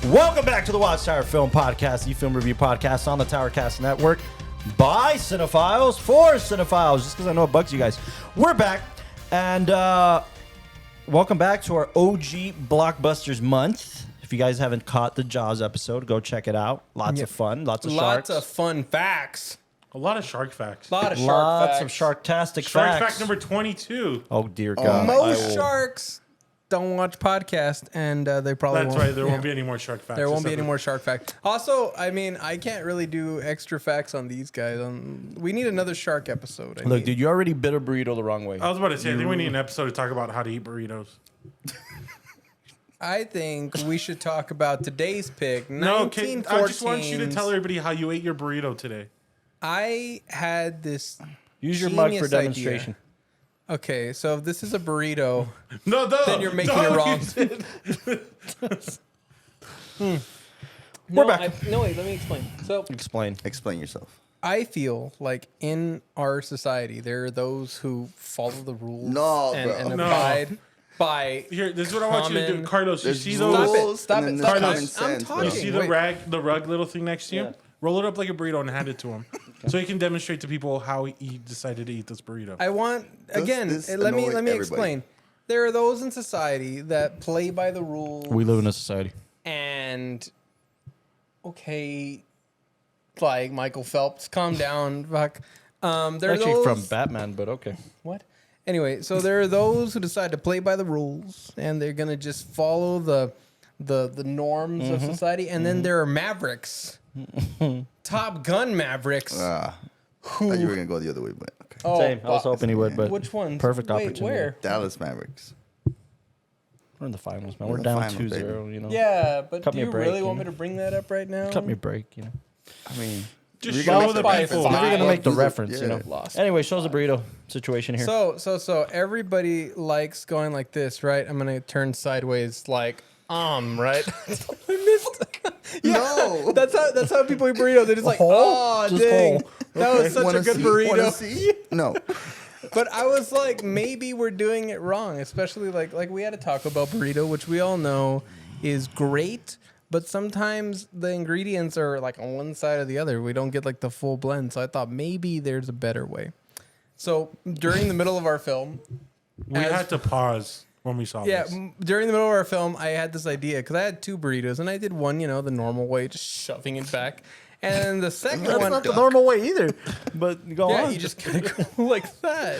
Welcome back to the WatchTower Film Podcast, the film review podcast on the Towercast Network by cinephiles for cinephiles. Just because I know it bugs you guys, we're back, and welcome back to our OG Blockbusters month. If you guys haven't caught the Jaws episode, go check it out. Lots of fun, lots of sharks, lots of fun facts. A lot of shark facts. Lots of sharktastic Shark facts. fact number 22. Oh dear God! Most sharks don't watch podcasts, and they probably That's won't. right. There won't be any more shark facts. There won't be any more shark facts. Also, I mean, I can't really do extra facts on these guys. We need another shark episode. Look, dude, you already bit a burrito the wrong way. I was about to say, I think we need an episode to talk about how to eat burritos. I think we should talk about today's pick. No, I just want you to tell everybody how you ate your burrito today. I had this. Use your mug for genius demonstration. idea. Okay, so if this is a burrito, No, then you're making it wrong. We're back. Wait, let me explain. So Explain yourself. I feel like in our society, there are those who follow the rules and No. abide by. Here, this is what I want you to do. common- Carlos, you There's see rules. those? Stop and it! then Stop there's it! common I'm sense, talking. You see the rug little thing next to you? Yeah. Roll it up like a burrito and hand it to him. So he can demonstrate to people how he decided to eat this burrito. I want again. this Let me annoy everybody? explain. There are those in society that play by the rules. We live in a society. And okay, like Michael Phelps, calm down. Fuck. There are Actually, those, from Batman, but okay. what? Anyway, so there are those who decide to play by the rules, and they're gonna just follow the norms of society. And then there are mavericks, Top Gun mavericks. I thought you were gonna go the other way, but okay. Oh, Same. I was fuck. hoping he would, but Which ones? perfect Wait, opportunity. where? Dallas Mavericks. We're in the finals, man. We're We're in the down finals, 2-0, you know. Yeah, but Cut do me a you break, really you want know? me to bring that up right now? Cut me a break, you know. I mean, Just you're show gonna the make the people. reference. If you're gonna make the Yeah. reference, you know. Lost. Anyway, shows the burrito situation here. So everybody likes going like this, right? I'm gonna turn sideways, like right. I missed. Yeah, No. that's how people eat burritos. They're just like, Whole? oh, Just dang, whole. that was such Wanna a good see? burrito. Wanna see? No. But I was like, maybe we're doing it wrong, especially like we had a Taco Bell burrito, which we all know is great. But sometimes the ingredients are like on one side or the other. We don't get like the full blend. So I thought maybe there's a better way. So during the middle of our film, We had to pause when we saw this. during the middle of our film, I had this idea because I had two burritos and I did one, the normal way, just shoving it back. And the second That's one, not the normal way either. But go yeah, on. you just kind of go like that.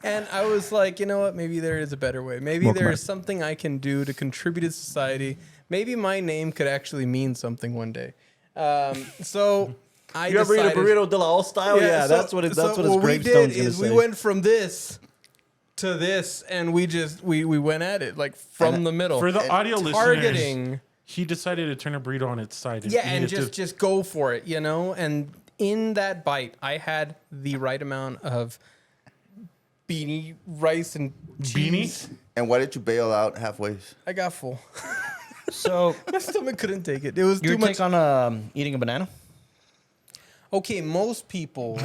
And I was like, you know what? Maybe there is a better way. Maybe Welcome there back. is something I can do to contribute to society. Maybe my name could actually mean something one day. So I You ever eat a decided, burrito de la all style? Yeah, so- that's what it. so That's what his we gravestone's did gonna is say. we went from this to this, and we went at it like from the middle. For the audio listeners, targeting. he decided to turn a burrito on its side. Yeah, He and needed to- just go for it, And in that bite, I had the right amount of beanie rice and cheese. And why did you bail out halfway? I got full. So My stomach couldn't take it. It was your too much. take on eating a banana? Okay, most people.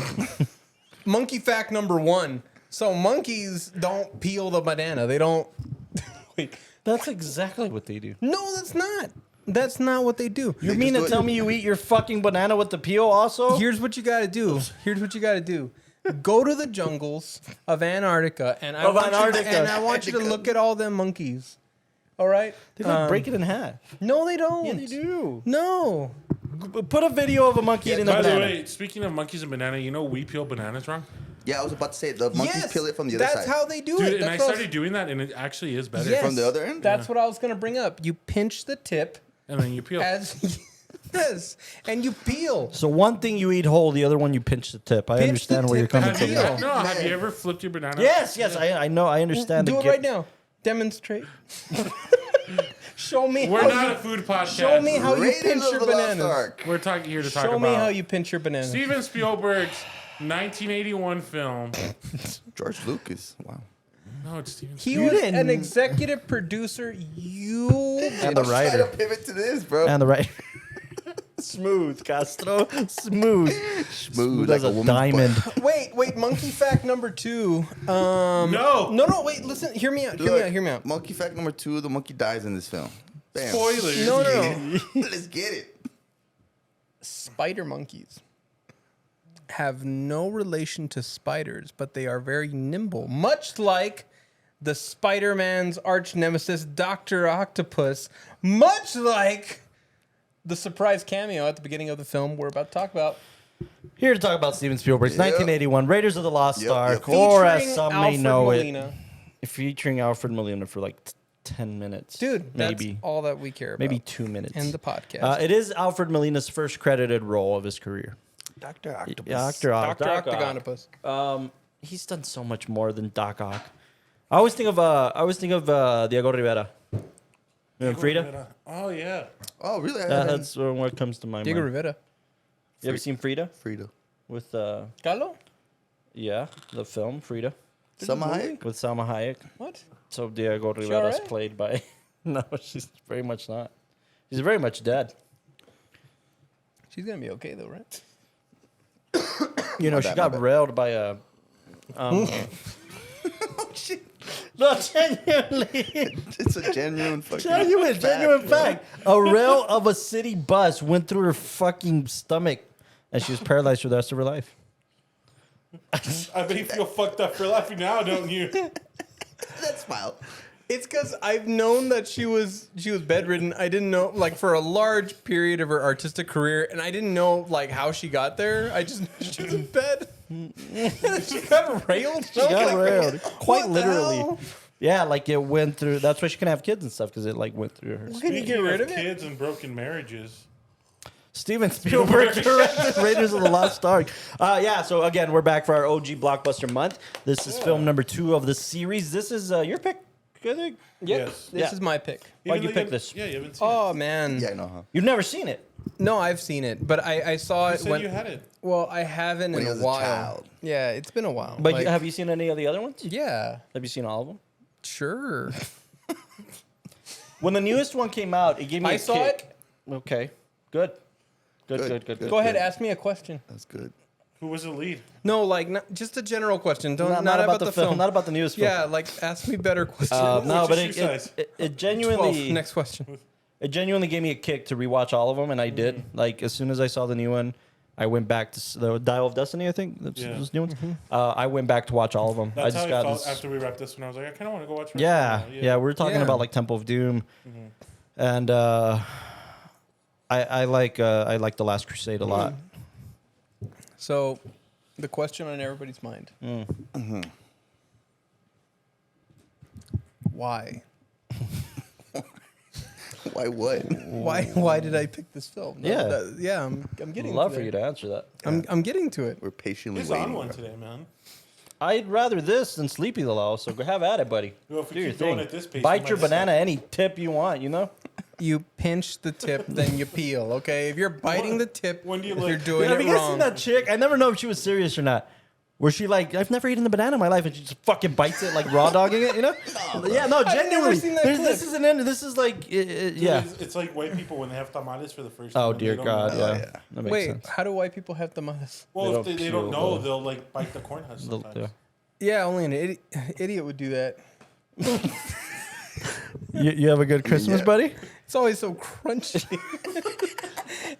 Monkey fact number 1. So monkeys don't peel the banana. They don't. Wait. That's exactly what they do. No, that's not. That's not what they do. You They mean just to do it- tell me you eat your fucking banana with the peel also? Here's what you got to do. Go to the jungles of Antarctica, and I want you to look at all them monkeys. All right? They like break it in half. No, they don't. Yeah, they do. No. Put a video of a monkey eating a By the banana. way, speaking of monkeys and banana, we peel bananas wrong? Yeah, I was about to say the monkeys Yes, peel it from the other that's side. how they do Dude, it. and I That's what started doing that, and it actually is better. Yes, From the other end? That's what I was going to bring up. You pinch the tip And then you peel. as yes, and you peel. So one thing you eat whole, the other one you pinch the tip. I Pinch understand the where you're tip coming and from. peel. there. Have you ever flipped your banana? Yes, I know. I understand. Do the it right now. Demonstrate. Show me. We're how not you, a food podcast. Show me how you Raiders pinch of your the Lost bananas. Ark. We're talking here to talk Show about me how you pinch your bananas. Steven Spielberg's 1981 film. George Lucas. Wow. No, it's Steven. He You was didn't- an executive producer. You And the I'm trying to writer. pivot to this, bro. And the right. Smooth, Castro. Smooth. Smooth as like a woman's diamond. butt. Wait. Monkey fact number 2. No. Wait. Listen. Hear me out. Look, Hear me out. Monkey fact number 2: the monkey dies in this film. Bam. Spoilers. No. Let's get it. Spider monkeys have no relation to spiders, but they are very nimble, much like the Spider-Man's arch nemesis, Dr. Octopus, much like the surprise cameo at the beginning of the film we're about to talk about. Here to talk about Steven Spielberg's Yep. 1981 Raiders of the Lost Yep, Ark, yep. or as Featuring some may Alfred know Molina. it, featuring Alfred Molina for like 10 minutes. Dude, maybe. that's all that we care about. Maybe 2 minutes. in the podcast. It is Alfred Molina's first credited role of his career. Dr. Octopus. Yeah, Dr. Doc Ock. Octagonopus. He's done so much more than Doc Ock. I always think of Diego Rivera. And Frida. Oh yeah. Oh, really? That's what comes to my Diego mind. Rivera. You ever seen Frida? Frida. With Carlo? yeah, the film Frida Salma Hayek? with Salma Hayek. What? So Diego Rivera's alright? played by. No, she's very much not. She's very much dead. She's going to be okay, though, right? You know, My she bad, got my bad. railed by a. No, genuinely. It's a genuine fucking Genuine fact. A rail of a city bus went through her fucking stomach, and she was paralyzed for the rest of her life. I bet you feel fucked up for laughing now, don't you? That's wild. It's because I've known that she was bedridden. I didn't know, like, for a large period of her artistic career, and I didn't know, like, how she got there. I just knew she was in bed. And then she got railed. She got railed, quite what the literally. hell? Yeah, like it went through. That's why she can have kids and stuff, because it like went through her. Can you Speaking get rid of it? kids and broken marriages. Steven Spielberg directed Raiders of the Lost Ark. Yeah, so again, we're back for our OG Blockbuster month. This is film number 2 of the series. This is your pick, I think? Yes. This Yeah. is my pick. Why'd Even you though pick this? Yeah, you haven't seen Oh, it. man. Yeah, I know, huh? You've never seen it. No, I've seen it, but I saw You it said when... you had it. Well, I haven't When in he a was a while. child. Yeah, it's been a while. But Like, have you seen any of the other ones? yeah, Have you seen all of them? sure. When the newest one came out, it gave me I a saw kick. Okay, good. Good. Go ahead, ask me a question. That's good. Who was the lead? No, like, just a general question. Don't Not about the film. Not about the newest film. Yeah, like, ask me better questions. No, What's but your shoe size? it 12. genuinely Next question. it genuinely gave me a kick to rewatch all of them, and I did. Like as soon as I saw the new one, I went back to the Dial of Destiny. I think that's Yeah. those new ones. I went back to watch all of them. That's I just how I got felt this. after we wrapped this one. I was like, I kind of want to go watch. Yeah, yeah, we were talking Yeah. about like Temple of Doom, and I like The Last Crusade a lot. So, the question on everybody's mind. Why? Why what? Why did I pick this film? Yeah. I'm getting I'd love to for it. you to answer that. I'm getting to it. We're patiently He's waiting. on one bro. today, man. I'd rather this than Sleepy the Law, so go have at it, buddy. Well, if we Do your keep going thing. at this pace, we Bite might your just banana any tip you want, you know? You pinch the tip, then you peel. Okay, if you're biting the tip, When do you you're look- doing Have it you guys wrong. seen that chick? I never know if she was serious or not. Where she like, I've never eaten the banana in my life, and she just fucking bites it like raw dogging it, you know? Yeah, no, genuinely. seen that This clip. is an end. This is like, yeah. It's like white people when they have tamales for the first Oh time. dear they don't God, know. yeah. yeah. That makes Wait, sense. how do white people have tamales? Well, if They they don't don't know, peel, they'll like bite the corn husk sometimes. Yeah. Yeah, only an idiot would do that. You have a good Christmas, Yeah. buddy? It's always so crunchy,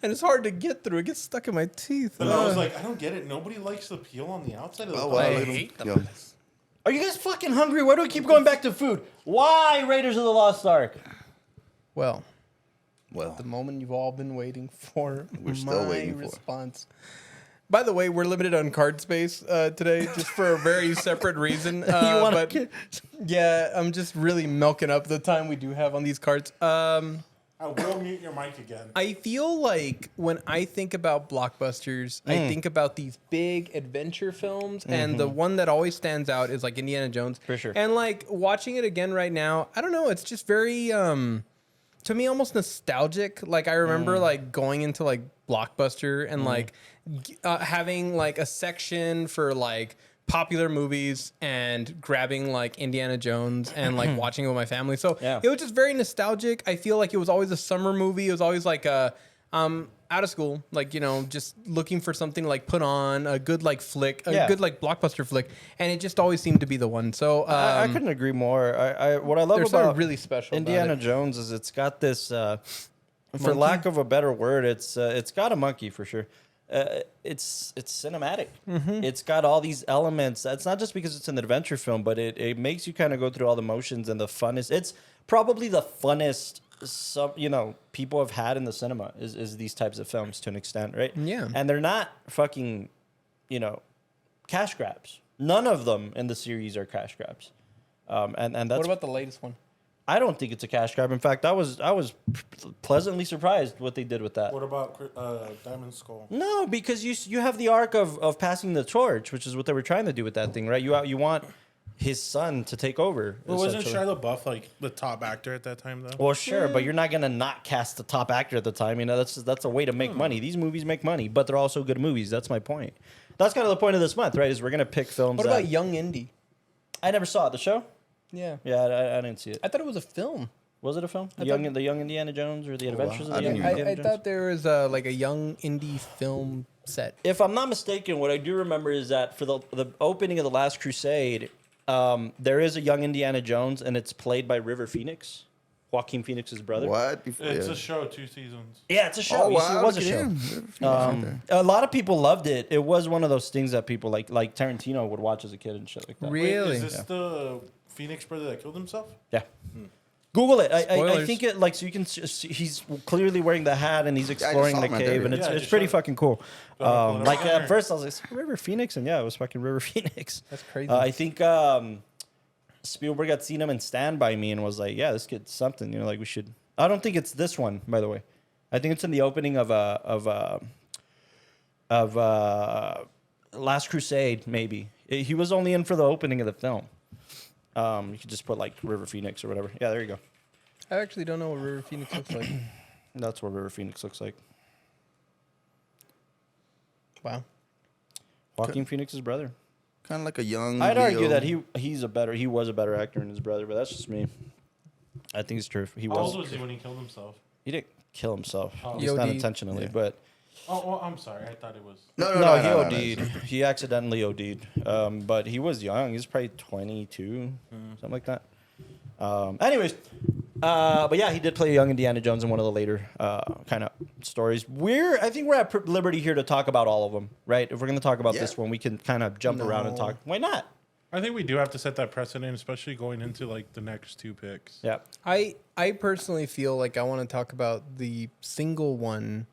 and it's hard to get through. It gets stuck in my teeth. But I was like, I don't get it. Nobody likes the peel on the outside of the Oh, pie. wow, I look at hate him. them. Yo, Are you guys fucking hungry? Why do we keep going back to food? Why Raiders of the Lost Ark? Well, well, the moment you've all been waiting for. We're still my waiting for. response. By the way, we're limited on card space today, just for a very separate reason. You want but to? yeah, I'm just really milking up the time we do have on these cards. I will mute your mic again. I feel like when I think about blockbusters, I think about these big adventure films, and the one that always stands out is like Indiana Jones. For sure. And like watching it again right now, I don't know, it's just very to me almost nostalgic. Like I remember like going into like Blockbuster and like having like a section for like popular movies and grabbing like Indiana Jones and like watching it with my family. So Yeah. it was just very nostalgic. I feel like it was always a summer movie. It was always like a I out of school, like, you know, just looking for something like put on a good like flick, a Yeah. good like blockbuster flick, and it just always seemed to be the one. So I couldn't agree more. What I love there's about something really special about Indiana it. Jones is it's got this, for Monkey? lack of a better word, it's got a monkey for sure. It's cinematic. It's got all these elements. It's not just because it's an adventure film, but it makes you kind of go through all the motions and the funnest. It's probably the funnest people have had in the cinema is these types of films to an extent, right? Yeah. And they're not fucking, cash grabs. None of them in the series are cash grabs. And that's What about the latest one? I don't think it's a cash grab. In fact, I was pleasantly surprised what they did with that. What about Diamond Skull? No, because you have the arc of passing the torch, which is what they were trying to do with that thing, right? You want his son to take over. Well, wasn't essentially. Shia LaBeouf like the top actor at that time though? Well, sure, but you're not gonna not cast the top actor at the time. That's a way to make money. These movies make money, but they're also good movies. That's my point. That's kind of the point of this month, right? Is we're gonna pick films. What about Young Indy? I never saw it. The show? Yeah. Yeah, I didn't see it. I thought it was a film. Was it a film? The thought- young Indiana Jones or the Adventures wow. of the I Young didn't Indiana I Jones? thought there was like a Young Indie film set. If I'm not mistaken, what I do remember is that for the opening of The Last Crusade, there is a young Indiana Jones, and it's played by River Phoenix, Joaquin Phoenix's brother. What? Before, It's yeah. a show, 2 seasons. Yeah, it's a show. Oh, You see, wow. it was a look at show. him. Phoenix right there. A lot of people loved it. It was one of those things that people like Tarantino would watch as a kid and shit like that. Really? Wait, is this the Phoenix brother that killed himself? Yeah. Google it. I Spoilers. think it so you can see he's clearly wearing the hat and he's exploring saw the him right cave there, and yeah. it's Yeah, I it's just pretty showed it. fucking cool. Pull it up. Like at first I was like, "Is it River Phoenix?" And yeah, it was fucking River Phoenix. That's crazy. I think Spielberg had seen him in Stand By Me and was like, "Yeah, this kid's something." Like we should. I don't think it's this one, by the way. I think it's in the opening of Last Crusade, maybe. He was only in for the opening of the film. You could just put like River Phoenix or whatever. Yeah, there you go. I actually don't know what River Phoenix looks like. That's what River Phoenix looks like. Wow. Joaquin Phoenix's brother. Kind of like a young. I'd argue Leo. that he was a better actor than his brother, but that's just me. I think it's true. He How old was. was he when he killed himself? He didn't kill himself. Oh. At least not He OD'd. intentionally, Yeah. but Oh, I'm sorry. I thought it was. no, he OD'd. He accidentally OD'd. But he was young. He was probably 22, something like that. Anyways, but yeah, he did play young Indiana Jones in one of the later kind of stories. I think we're at liberty here to talk about all of them, right? If we're going to talk about Yeah. this one, we can kind of jump around and No. talk. Why not? I think we do have to set that precedent, especially going into like the next 2 picks. Yeah. I personally feel like I want to talk about the single one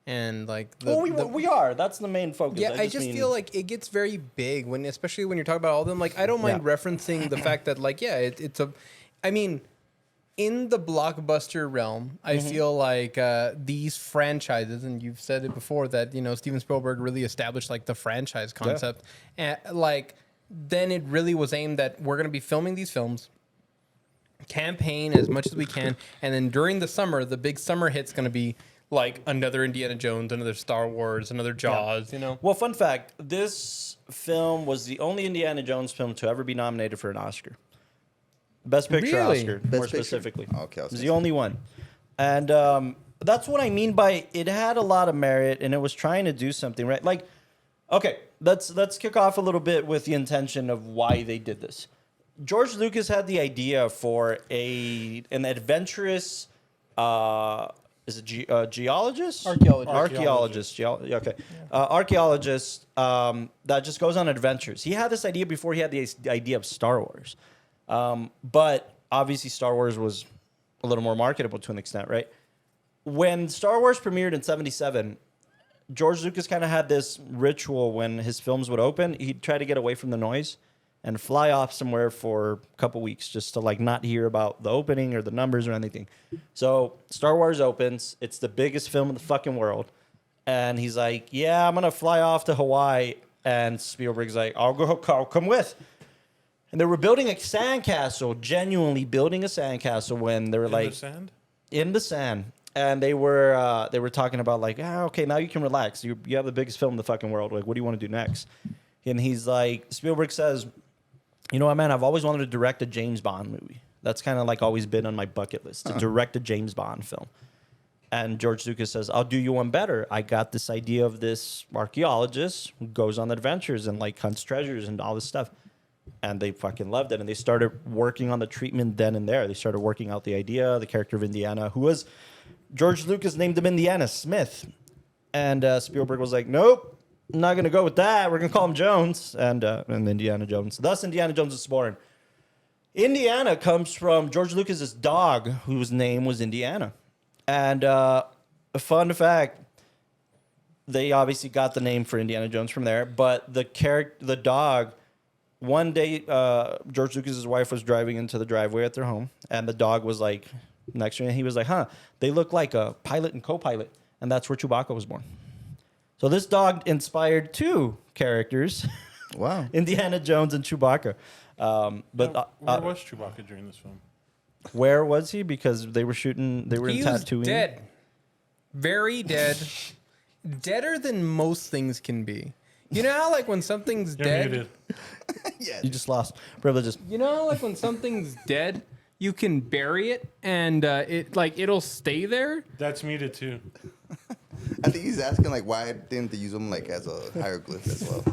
and like the, Well, we are. That's the main focus. yeah, I just mean- feel like it gets very big especially when you're talking about all of them. Like, I don't mind Yeah. referencing the fact that, like, yeah, it's a, I mean, in the blockbuster realm, I Mm-hmm. feel like these franchises, and you've said it before that, Steven Spielberg really established like the franchise concept, and like then it really was aimed at we're going to be filming these films, campaign as much as we can, and then during the summer, the big summer hit's going to be like another Indiana Jones, another Star Wars, another Jaws, Well, fun fact: this film was the only Indiana Jones film to ever be nominated for an Oscar, Best Picture Really? Oscar, Best more Picture? specifically. Okay, I was It was gonna the say. only one, and that's what I mean by it had a lot of merit, and it was trying to do something right. Like, okay, let's kick off a little bit with the intention of why they did this. George Lucas had the idea for an adventurous. Is it geologist? Archaeologist. Okay. Archaeologist that just goes on adventures. He had this idea before he had the idea of Star Wars. But obviously Star Wars was a little more marketable to an extent, right? When Star Wars premiered in 1977, George Lucas kind of had this ritual when his films would open. He'd try to get away from the noise and fly off somewhere for a couple weeks just to like not hear about the opening or the numbers or anything. So Star Wars opens. It's the biggest film in the fucking world. And he's like, yeah, I'm going to fly off to Hawaii. And Spielberg's like, I'll come with. And they were building a sandcastle, genuinely building a sandcastle when they were In like the sand? in the sand. And they were talking about like, okay, now you can relax. You have the biggest film in the fucking world. Like, what do you want to do next? And he's like, Spielberg says, you know what, man, I've always wanted to direct a James Bond movie. That's kind of like always been on my bucket list, to direct a James Bond film. And George Lucas says, I'll do you one better. I got this idea of this archaeologist who goes on adventures and like hunts treasures and all this stuff. And they fucking loved it. And they started working on the treatment then and there. They started working out the idea, the character of Indiana, who was, George Lucas named him Indiana Smith. And Spielberg was like, nope, I'm not going to go with that. We're going to call him Jones. And Indiana Jones. Thus, Indiana Jones is born. Indiana comes from George Lucas's dog, whose name was Indiana. And a fun fact, they obviously got the name for Indiana Jones from there. But the dog, one day, George Lucas's wife was driving into the driveway at their home, and the dog was like next to me, and he was like, "Huh, they look like a pilot and co-pilot," and that's where Chewbacca was born. So this dog inspired two characters, Wow. Indiana Jones and Chewbacca. Where was Chewbacca during this film? Where was he? Because they were shooting. They were He in was Tatooine. dead. Very dead. Deader than most things can be. You know how, like, when something's You're dead... muted. Yeah. You just lost privileges. You know how, like, when something's dead, you can bury it and it'll stay there? That's muted too. I think he's asking like why didn't they use him like as a hieroglyph as well?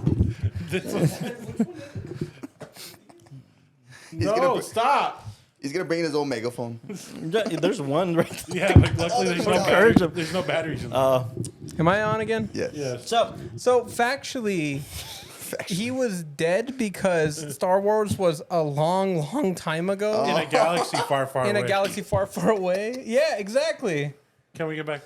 No, stop. He's gonna bring in his own megaphone. There's one right there. Yeah, but luckily there's no Encourage him. there's no batteries in there. Am I on again? Yes. Yes. So factually, he was dead because Star Wars was a long, long time ago In a galaxy far, far in away. a galaxy far, far away. Yeah, exactly. Can we get back?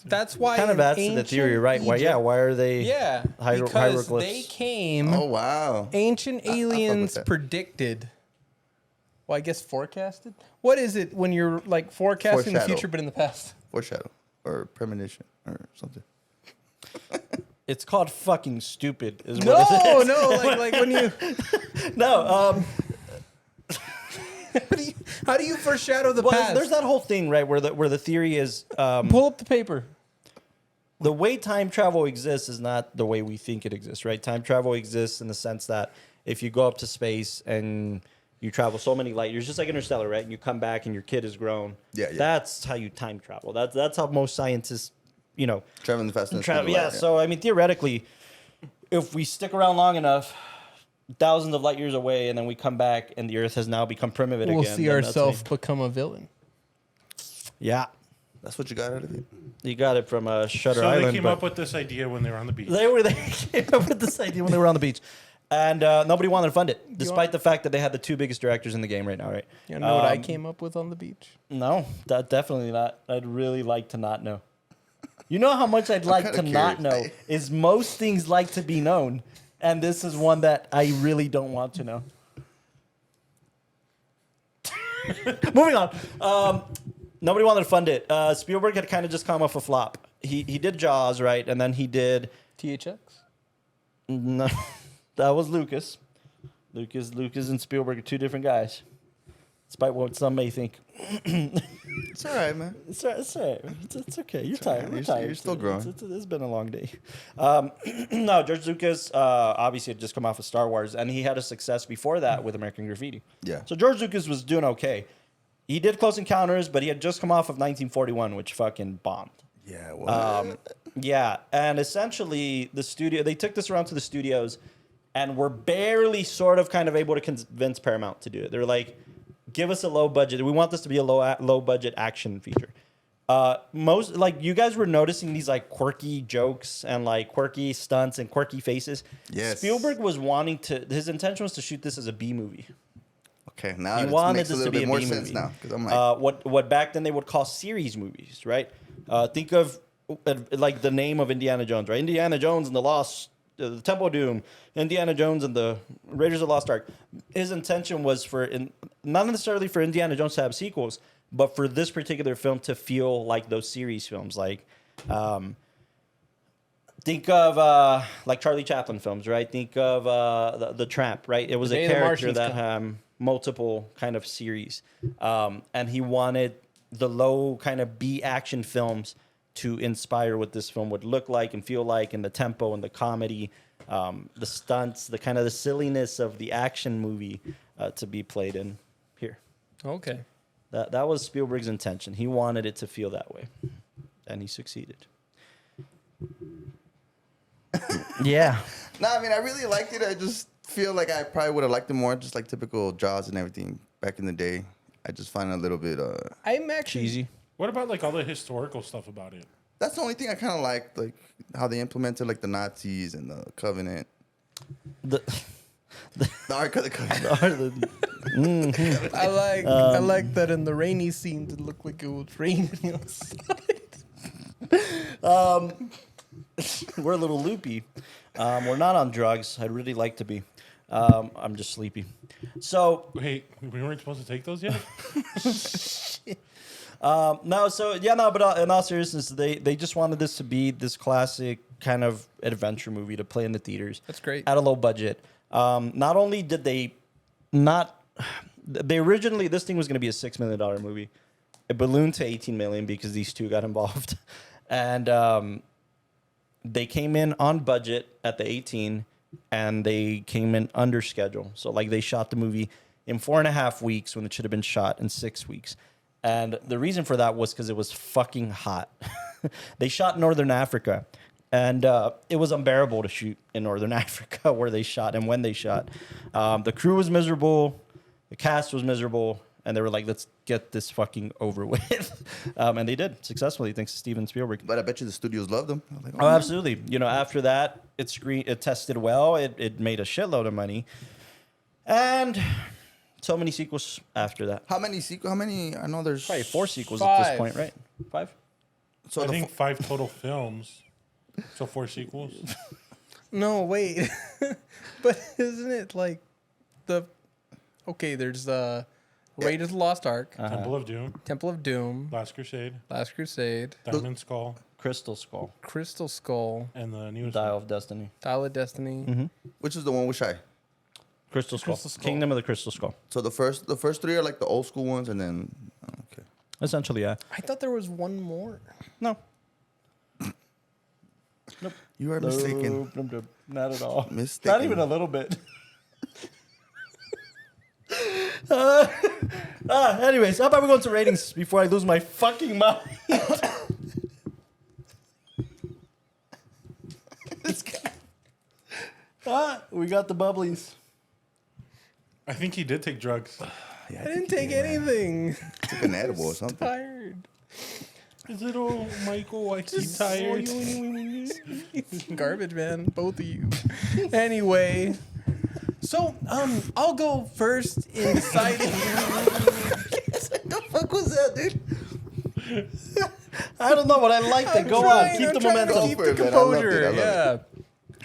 That's why Kind of in adds to the ancient theory, right? Why? Yeah. Egypt- Why are they? Yeah, because hieroglyphs. they came. Oh wow. Ancient fuck with aliens that. predicted. Well, I guess forecasted. What is it when you're like forecasting the Foreshadow. future but in the past? Foreshadow or premonition or something. It's called fucking stupid. Is No, what it is. no, like when you. No. How do you foreshadow the Well, past? there's that whole thing, right, where the theory is Pull up the paper. the way time travel exists is not the way we think it exists, right? Time travel exists in the sense that if you go up to space and you travel so many light years, just like Interstellar, right? And you come back and your kid is grown. Yeah. That's how you time travel. That's how most scientists, Traveling faster than travel. speed of Yeah. light, So I mean, theoretically, if we stick around long enough, thousands of light years away, and then we come back and the Earth has now become primitive We'll again. see then that's ourselves how become a villain. yeah. That's what you got out of it. You got it from Shutter So Island. they came but up with this idea when they were on the beach. they came up with this idea when they were on the beach, and nobody wanted to fund it, despite the fact that they had the two biggest directors in the game right now. Right? You know what I came up with on the beach? No, that definitely not. I'd really like to not know. You know how much I'd like to kinda not know curious. is most things like to be known, and this is one that I really don't want to know. Moving on. Nobody wanted to fund it. Spielberg had kind of just come off a flop. He did Jaws, right, and then he did. THX? No, that was Lucas. Lucas and Spielberg are two different guys, despite what some may think. It's all right, man. It's all right. It's okay. You're tired. We're You're tired. still growing. It's been a long day. No, George Lucas obviously had just come off of Star Wars, and he had a success before that with American Graffiti. Yeah. So George Lucas was doing okay. He did Close Encounters, but he had just come off of 1941, which fucking bombed. Yeah. Well. Yeah, and essentially they took this around to the studios, and were barely sort of kind of able to convince Paramount to do it. They're like, give us a low budget. We want this to be a low budget action feature. Most like you guys were noticing these like quirky jokes and like quirky stunts and quirky faces. Yes. Spielberg was wanting to. His intention was to shoot this as a B movie. Okay. Now He it wanted makes a this to little be bit a more B sense movie. now because I'm like, What back then they would call series movies, right? Think of like the name of Indiana Jones, right? Indiana Jones and the Temple of Doom, Indiana Jones and the Raiders of the Lost Ark. His intention was not necessarily for Indiana Jones to have sequels, but for this particular film to feel like those series films. Like, think of like Charlie Chaplin films, right? Think of the Tramp, right? It was The a Day the character Martians that come. had multiple kind of series, and he wanted the low kind of B action films to inspire what this film would look like and feel like, and the tempo and the comedy, the stunts, the kind of the silliness of the action movie to be played in here. Okay. That was Spielberg's intention. He wanted it to feel that way. and he succeeded. Yeah. No, I mean, I really liked it. I just feel like I probably would have liked it more, just like typical Jaws and everything back in the day. I just find it a little bit I'm actually Cheesy. What about like all the historical stuff about it? That's the only thing I kind of liked, like how they implemented like the Nazis and the Covenant, The, the Ark of the Covenant. I like that in the rainy scene it looked like it was raining outside. we're a little loopy. We're not on drugs. I'd really like to be. I'm just sleepy. So Wait, we weren't supposed to take those yet? but in all seriousness, they just wanted this to be this classic kind of adventure movie to play in the theaters. That's great. At a low budget. Not only did they originally, this thing was going to be a $6 million movie. It ballooned to $18 million because these two got involved. And they came in on budget at the 18 and they came in under schedule. So like they shot the movie in 4.5 weeks when it should have been shot in 6 weeks. And the reason for that was because it was fucking hot. They shot in Northern Africa. And it was unbearable to shoot in Northern Africa where they shot and when they shot. The crew was miserable. The cast was miserable. And they were like, let's get this fucking over with. And they did successfully, thanks to Steven Spielberg. But I bet you the studios loved them. Like, Oh, absolutely. You know, after that, it tested well. It made a shitload of money. And so many sequels after that. How many sequels? How many? I know there's Probably 4 sequels at this 5. point, right? 5? So I the think 5 total films. So 4 sequels. No, wait. But isn't it like there's the Raid of the Lost Ark, Temple of Doom, Temple of Doom, Last Crusade, Last Crusade, Diamond Skull, Crystal Skull, Crystal Skull, and the newest Dial one. of Destiny. Dial of Destiny. which is the one with Shy? Crystal Skull. Crystal Skull. Kingdom of the Crystal Skull. So the first 3 are like the old school ones, and then okay. Essentially, yeah. I thought there was one more. No. You are mistaken. Nope. Not at all. Mistaken. Not even a little bit. Anyways, how about we go into ratings before I lose my fucking mind? This guy. We got the bubblies. I think he did take drugs. I didn't take anything. Took an edible or something. Tired. Is it old Michael? Why he's tired? Garbage, man. Both of you. Anyway. So, I'll go first in deciding. The fuck was that, dude? I don't know, but I like it. Go on. Keep the trying to momentum. keep Go the for it, man. I loved it. composure. I loved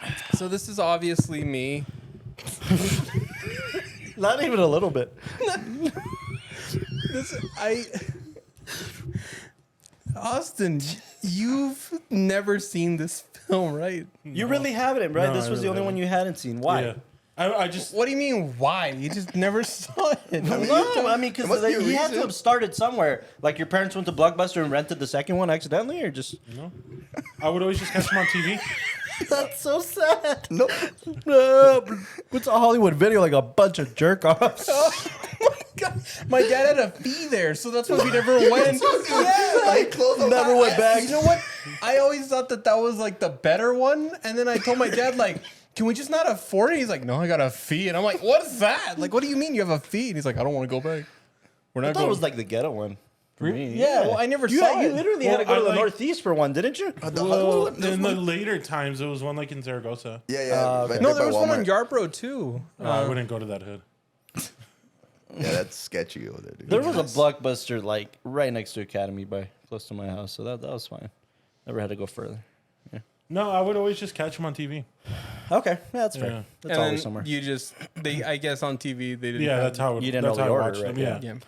Yeah. So this is obviously me. Not even a little bit. Austin, you've never seen this film, right? You really haven't, right? No, This I was the really only one you hadn't seen. Why? Yeah. I just What do you mean, why? You just never saw it. No, I mean, There must be a because you had to reason. have started somewhere. Like your parents went to Blockbuster and rented the second one accidentally, or just. I would always just catch him on TV. That's so sad. Nope. What's a Hollywood video like a bunch of jerk offs? My dad had a fee there, so that's why we never went. Like, close the Never went back. You know what? I always thought that was like the better one, and then I told my dad like, "Can we just not afford it?" He's like, "No, I got a fee," and I'm like, "What is that? Like, what do you mean you have a fee?" And he's like, "I don't want to go back. We're I not thought going." it was like the ghetto one. For me. Yeah, well, I never You, saw you it. literally had to go Well, to the I like- Northeast for one, didn't you? The Well, Hollywood one? in the later times, it was one like in Zaragoza. Yeah. right No, there there by was one on Walmart. Yarbrough too. I wouldn't go to that hood. Yeah, that's sketchy over there, dude. There was a Blockbuster like right next to Academy by close to my house, so that was fine. Never had to go further. No, I would always just catch him on TV. Okay, yeah, that's fair. Yeah. That's And always then somewhere. you just I guess on TV they didn't. Yeah, have- that's how You didn't that's know the how I order, watched right? them. Yeah.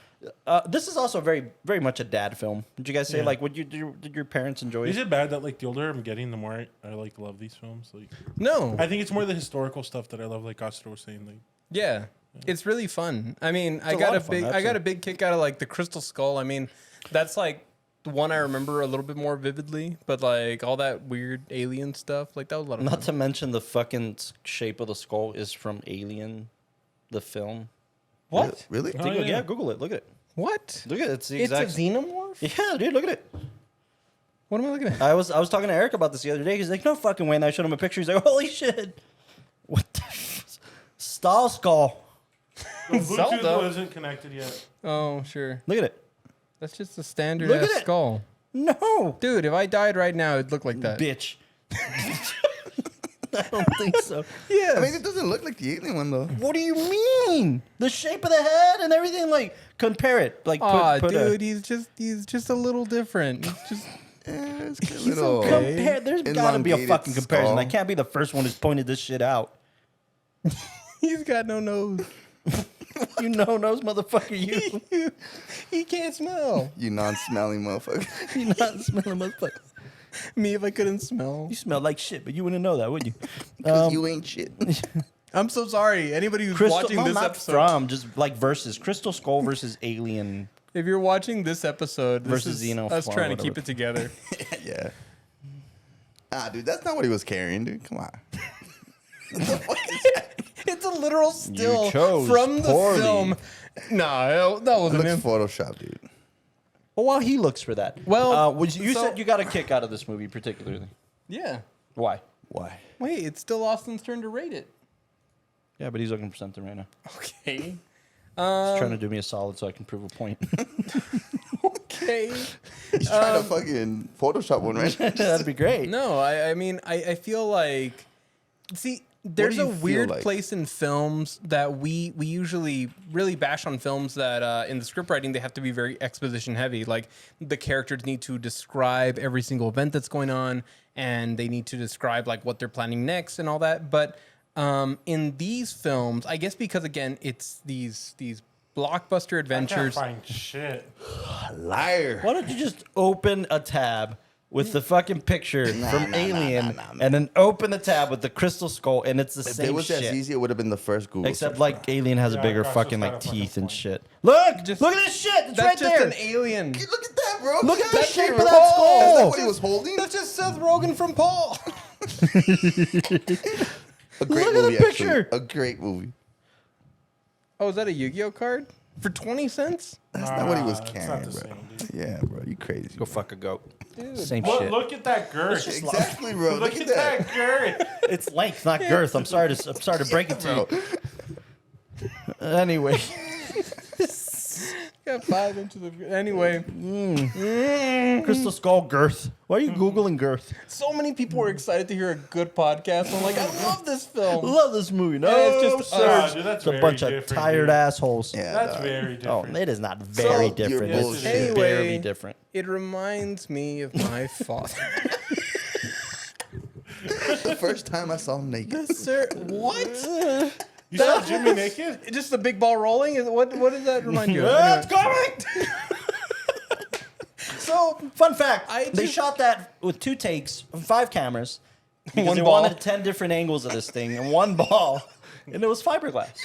Yeah. This is also very, very much a dad film. Would you guys say Yeah. like, did your parents enjoy Is it? it bad that like the older I'm getting, the more I like love these films? Like, No. I think it's more the historical stuff that I love. Like Costa was saying, like Yeah. It's really fun. I mean, I a got lot a of fun, big I got absolutely. a big kick out of like the Crystal Skull. I mean, that's like the one I remember a little bit more vividly, but like all that weird alien stuff, like that was a lot of Not fun. to mention the fucking shape of the skull is from Alien, the film. What? Really? Oh, Think- yeah. Google it. Look at it. What? Look at it. It's the It's exact. a xenomorph? Yeah, dude, look at it. What am I looking at? I was talking to Eric about this the other day. He's like, no fucking way. And I showed him a picture. He's like, holy shit. What the Stahl skull. The Bluetooth Zelda. wasn't connected yet. Oh, sure. Look at it. That's just a standard Look ass at it. skull. No. Dude, if I died right now, it'd look like that. Bitch. I don't think so. Yes. I mean, it doesn't look like the alien one though. What do you mean? The shape of the head and everything, like, compare it. Like, put dude, he's just a little different. He's just It's a He's little. compare. There's got to be a elongated fucking comparison. skull. I can't be the first one who's pointed this shit out. he's got no nose. You know, nose motherfucker. You. He can't smell. You non-smelling motherfucker. You not smelling motherfucker. Me if I couldn't smell. You smell like shit, but you wouldn't know that, would you? Because you ain't shit. I'm so sorry. Anybody who's Crystal, watching no, this not episode, from, just like versus Crystal Skull versus Alien. if you're watching this episode, this Versus is Xenoform, us trying to whatever. keep it together. Yeah. Dude, that's not what he was carrying, dude. Come on. What the fuck is that? It's a literal still chose from the poorly. film. No, that It wasn't looks him. Photoshop, dude. Well, while he looks for that. Well, you so- said you got a kick out of this movie particularly. Yeah. Why? Why? Wait, it's still Austin's turn to rate it. Yeah, but he's looking for something right now. Okay. He's trying to do me a solid so I can prove a point. Okay. He's trying to fucking Photoshop one, right? That'd be great. No, I mean, I feel like, see, there's do a you feel weird like? place in films that we usually really bash on films that in the script writing, they have to be very exposition heavy. Like the characters need to describe every single event that's going on and they need to describe like what they're planning next and all that. But in these films, I guess because again, it's these blockbuster I adventures. can't find shit. Liar. Why don't you just open a tab with the fucking picture from nah, Alien nah, and then open the tab with the crystal skull and it's the If same it was shit. as easy, it would have been the first Google. Except search, like bro. Alien has a Yeah, bigger Cross fucking was like kinda teeth fucking and funny. shit. Look! Just- Look at this shit! It's That's right just there! an alien. Look at that, bro. Look at the God, shape of bro. that Is that skull! what he was holding? That's just Seth Rogen from Paul. A great Look at the movie, picture. actually. A great movie. Oh, is that a Yu-Gi-Oh card? For 20 cents? That's not what he was Nah, it's carrying, not bro. the same, dude. Yeah, bro. You crazy. Go fuck a goat. Dude. Same Look, shit. look at that girth. Exactly, bro. Look at that girth. It's length, not girth. I'm sorry to break it to Bro. you. Anyway. Got 5 inches of... Anyway, Crystal skull girth. Why are you Googling girth? so many people were excited to hear a good podcast. I'm like, I love this film. Love this movie. No, Yeah, it's just sir. us. Dude, that's It's a very bunch of different, tired dude. assholes. Yeah, That's dog. very Oh, different. it is not very So, different. you're It's bullshit. Anyway. very different. It reminds me of my father. The first time I saw him naked. Sir, what? You saw Jimmy naked? Just the big ball rolling? What does that remind you of? It's Anyway. coming! So, Fun fact: I they just- shot that with 2 takes, 5 cameras. Because One they ball. wanted 10 different angles of this thing and 1 ball, and it was fiberglass.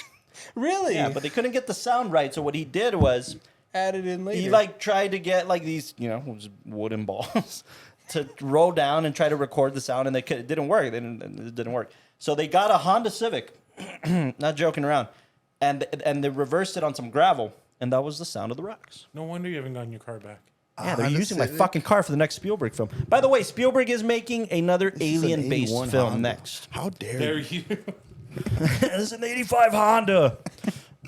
really? Yeah, but they couldn't get the sound right. So what he did was added in later. he like tried to get like these, just wooden balls to roll down and try to record the sound, and it didn't work. It didn't work. So they got a Honda Civic, not joking around, and they reversed it on some gravel, and that was the sound of the rocks. No wonder you haven't gotten your car back. Yeah, they're Honda using my Civic? fucking car for the next Spielberg film. By the way, Spielberg is making another This is an alien-based 81 film Honda. next. How dare There you? you. This is an 85 Honda.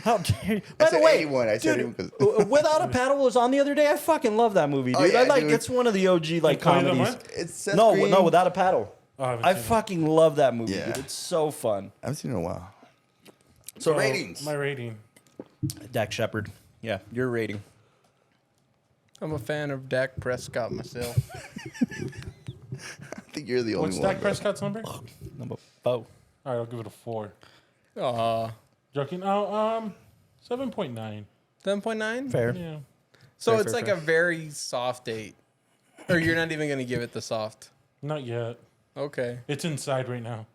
How dare you? By the said way, 81. I said dude, 81 Without a Paddle was on the other day. I fucking love that movie, dude. Oh, yeah, I like dude. it's one of the OG like Play the comedies. what? It's Seth No, Green. no, Without a Paddle. Oh, I haven't I seen it. fucking love that movie, Yeah. dude. It's so fun. I haven't seen it in a while. So ratings. My rating. Dak Shepard. Yeah, your rating. I'm a fan of Dak Prescott myself. I think you're the only What's one. Dak bro. Prescott's number? Number 4. All right, I'll give it a 4. Aw. Joking. Oh, 7.9. 7.9? Fair. Yeah. So Fair, it's fair, like fair. a very soft 8. Or you're not even going to give it the soft. Not yet. Okay. It's inside right now.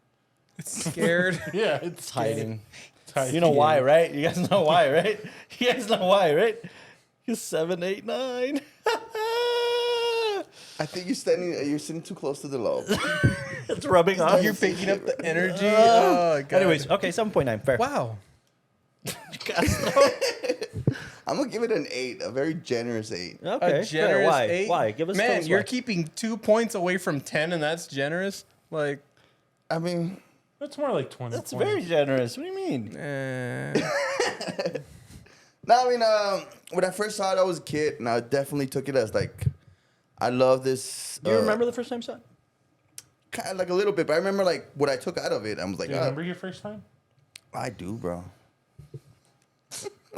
It's scared. Yeah, it's It's hiding. tight. You know why, right? You guys know why, right? You guys know why, right? Because 7, 8, 9. I think you're sitting too close to the lobe. It's rubbing off. You're picking up the energy. Oh, God. Anyways, okay, 7.9. Fair. Wow. Guys, no. I'm gonna give it an 8, a very generous 8. Okay. A generous Why? 8? Why? Give us tell Man, us you're why. keeping 2 points away from 10, and that's generous? Like, I mean, That's more like 20 That's points. very generous. What do you mean? no, I mean, when I first saw it, I was a kid, and I definitely took it as like, I love this. Do you remember the first time you saw it? Kind of like a little bit, but I remember like what I took out of it. I was like, Do you remember your first time? I do, bro.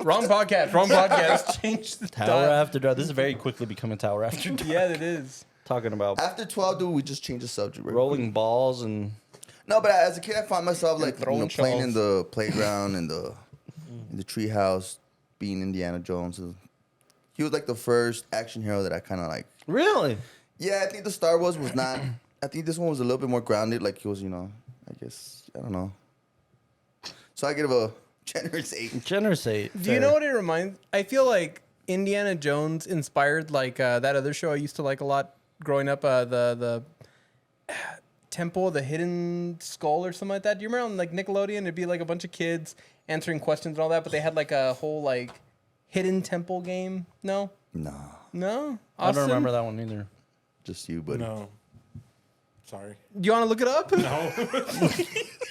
wrong podcast. Change the Tower time. After Dark. This is very quickly becoming Tower After Dark. Yeah, it is. Talking about After 12, dude, we just changed the subject. Real rolling quick. balls and No, but as a kid, I found myself like throwing playing in shells. the playground and in the treehouse, being Indiana Jones. He was like the first action hero that I kind of like. really. Yeah, I think the Star Wars was not. I think this one was a little bit more grounded. Like he was, I guess I don't know. So I give a generous 8. Generous 8. Do you know what it reminds? I feel like Indiana Jones inspired like that other show I used to like a lot growing up. The Temple, the Hidden Skull, or something like that. Do you remember on like Nickelodeon? It'd be like a bunch of kids answering questions and all that, but they had like a whole like hidden temple game. No, Nah, no. I don't remember that one either. just you, buddy. No. Sorry. Do you want to look it up? No.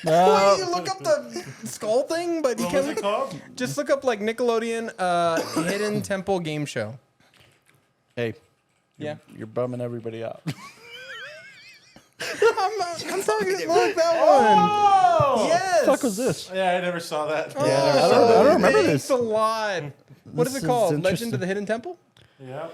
Well, you look up the skull thing, but you What was can't it called? just look up like Nickelodeon Hidden Temple game show. Hey, Yeah. you're bumming everybody out. I'm talking look that one. Oh! Yes. What the fuck was this? Yeah, I never saw that. Oh, I don't remember thanks this. a lot. What is This it is called? Legend interesting. of the Hidden Temple? Yeah.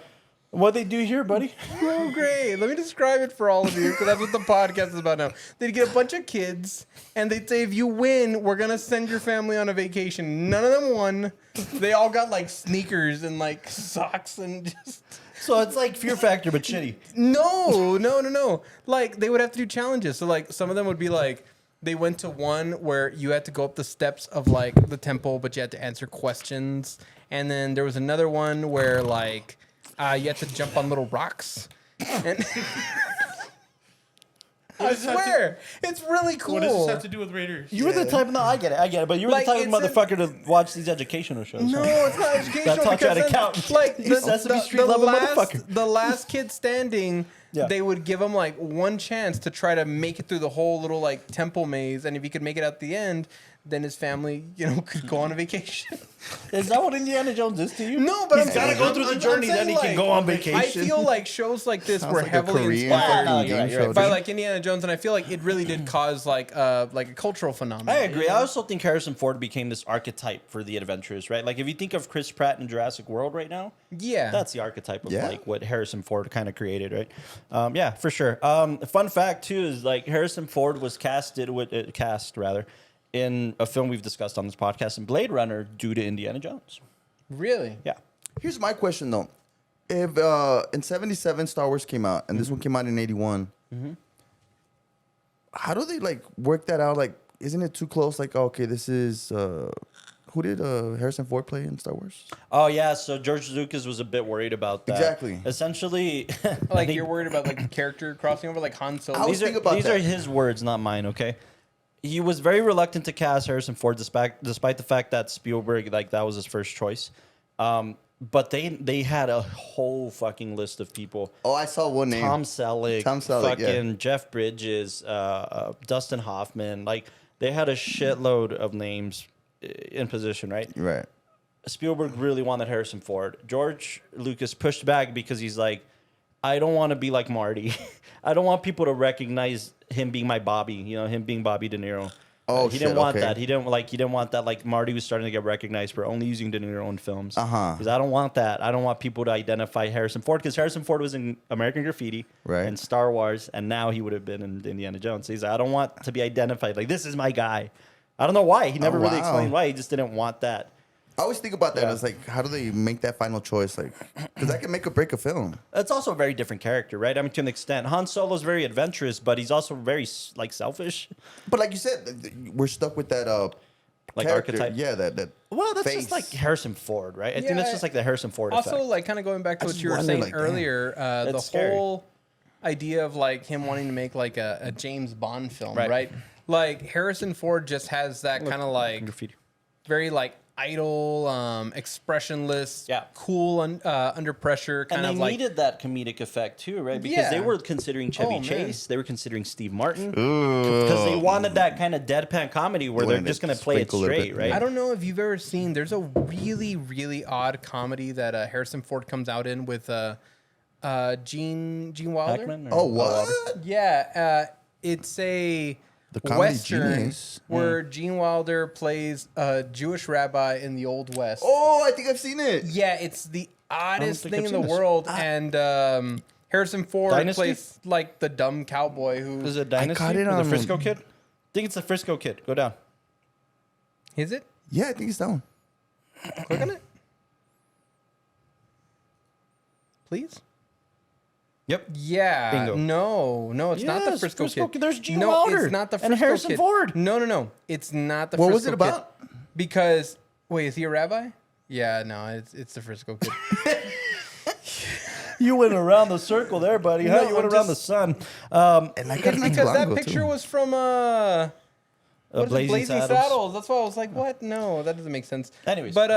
What they do here, buddy? Oh, great. Let me describe it for all of you, because that's what the podcast is about now. They'd get a bunch of kids, and they'd say, if you win, we're going to send your family on a vacation. None of them won. They all got, like, sneakers and, like, socks and just... So it's like Fear Factor, but shitty. No. Like, they would have to do challenges. So, like, some of them would be, like, they went to one where you had to go up the steps of, like, the temple, but you had to answer questions. And then there was another one where, like... you have to jump on little rocks. And I swear, it's really cool. What does this have to do with Raiders? You were the type. No, I get it. But you were Like, the type of it's motherfucker to watch these educational shows. No, huh? it's not educational. That taught you how to because then, count. Like You Sesame Street loving motherfucker. the last kid standing, Yeah. they would give him like one chance to try to make it through the whole little like temple maze, and if he could make it at the end, then his family, could go on a vacation. Is that what Indiana Jones is to you? No, but He's I'm gotta saying- go through the I'm journey, saying, then he can go on vacation. I feel like shows like this Sounds were like a heavily Korean inspired fucking you're right, game you're show. right. by like Indiana Jones, and I feel like it really did cause like a cultural phenomenon. I agree. I also think Harrison Ford became this archetype for the adventurers, right? Like if you think of Chris Pratt in Jurassic World right now, Yeah, that's the archetype of Yeah. like what Harrison Ford kind of created, right? Yeah, for sure. Fun fact too is like Harrison Ford was cast in a film we've discussed on this podcast in Blade Runner due to Indiana Jones. really. Yeah. Here's my question though: if in '77 Star Wars came out and this one came out in '81, how do they like work that out? Like, isn't it too close? Like, okay, this is who did Harrison Ford play in Star Wars? Oh yeah, so George Lucas was a bit worried about that. Exactly. Essentially, Like you're worried about like the character crossing over, like Han Solo. I was these are thinking about these that. are his words, not mine. Okay. He was very reluctant to cast Harrison Ford, despite the fact that Spielberg that was his first choice. But they had a whole fucking list of people. Oh, I saw one name. Tom Selleck, yeah. Jeff Bridges, Dustin Hoffman. Like they had a shitload of names in position, right? Right. Spielberg really wanted Harrison Ford. George Lucas pushed back because he's like, I don't want to be like Marty. I don't want people to recognize him being my Bobby. Him being Bobby De Niro. Oh, he didn't shit, want okay. that. He didn't want that. Like Marty was starting to get recognized for only using De Niro in films. Because Uh-huh. I don't want that. I don't want people to identify Harrison Ford because Harrison Ford was in American Graffiti Right. and Star Wars, and now he would have been in Indiana Jones. So he's like, I don't want to be identified. Like this is my guy. I don't know why. He never really wow. explained why. He just didn't want that. I always think about that. Yeah. It's like, how do they make that final choice? Like, because that can make or break a film. It's also a very different character, right? I mean, to an extent, Han Solo's very adventurous, but he's also very selfish. But like you said, we're stuck with that Like character. archetype? Yeah, that. Well, that's face. just like Harrison Ford, right? I think Yeah, that's just like the Harrison Ford Also, effect. like kind of going back to I what just you were wonder, saying like, damn. earlier, the That's scary. whole idea of like him wanting to make like a James Bond film, Right. right? Like Harrison Ford just has that kind of like Graffiti. very like idle, expressionless, Yeah. cool under pressure, kind And of they like needed that comedic effect too, right? Because they Yeah. were considering Chevy Oh, man. Chase, they were considering Steve Martin, because they wanted that kind of deadpan comedy where they're wanted just to going to play it sprinkle a little straight, bit, right? I don't know if you've ever seen. There's a really, really odd comedy that Harrison Ford comes out in with Gene Wilder. Hackman or- Oh, what? Yeah, it's a The comedy western genius. where Gene Wilder plays a Jewish rabbi in the Old West. Oh, I think I've seen it. Yeah, it's the oddest think thing I've in the seen this. world, and Harrison Ford Dynasty? plays like the dumb cowboy who Is it Dynasty? caught it Or the on- Frisco Kid? I think it's the Frisco Kid. Go down. is it? Yeah, I think it's that one. Click on it, please. Yep. Yeah. Bingo. No, it's not the Yes, Frisco Frisco Kid. Kid. There's Gene no, Wilder it's not the and Frisco Harrison Kid. Ford. No, it's not the What Frisco was it about? Kid. Because wait, is he a rabbi? Yeah, no, it's the Frisco Kid. You went around the circle there, buddy. No, Huh? You went I'm around just- the sun. And I got It's it because that Blanco, picture too. was from what is it, Blazing Saddles. Saddles. That's why I was like, what? No, that doesn't make sense. Anyways. But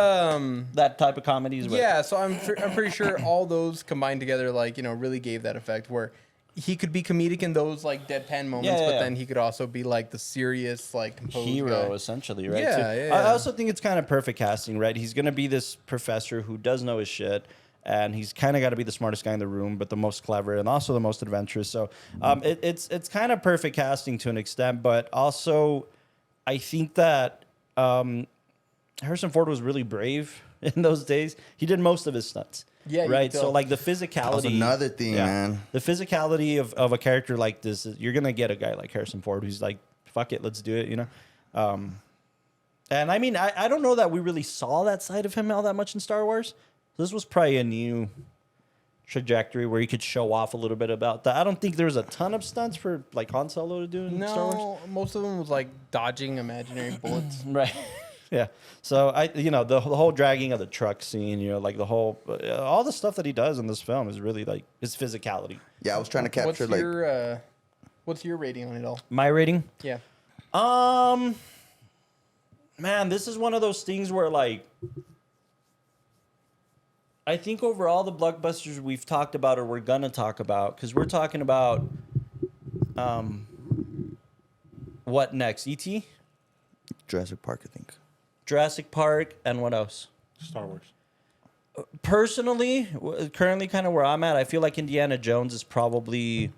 That type of comedy is what. yeah, so I'm pretty sure all those combined together, like, really gave that effect where he could be comedic in those like deadpan moments, Yeah, but yeah. then he could also be like the serious, like composed Hero, guy. essentially, right? Yeah, too. yeah, I yeah. also think it's kind of perfect casting, right? He's going to be this professor who does know his shit, and he's kind of got to be the smartest guy in the room, but the most clever and also the most adventurous. So it's kind of perfect casting to an extent, but also I think that Harrison Ford was really brave in those days. He did most of his stunts. Yeah, you right. could So tell. like the physicality. That was another thing, man. The physicality of a character like this, you're gonna get a guy like Harrison Ford who's like, "Fuck it, let's do it," And I mean, I don't know that we really saw that side of him all that much in Star Wars. This was probably a new trajectory where he could show off a little bit about that. I don't think there's a ton of stunts for like Han Solo to do in Star Wars. No, most of them was like dodging imaginary bullets. Right. Yeah. So the whole dragging of the truck scene, like the whole all the stuff that he does in this film is really like his physicality. Yeah, I was trying to capture What's your rating on it all? My rating? Yeah. Man, this is one of those things where like I think over all the blockbusters we've talked about or we're gonna talk about, because we're talking about what next? E.T., Jurassic Park, I think. Jurassic Park, and what else? Star Wars. Personally, currently kind of where I'm at, I feel like Indiana Jones is probably,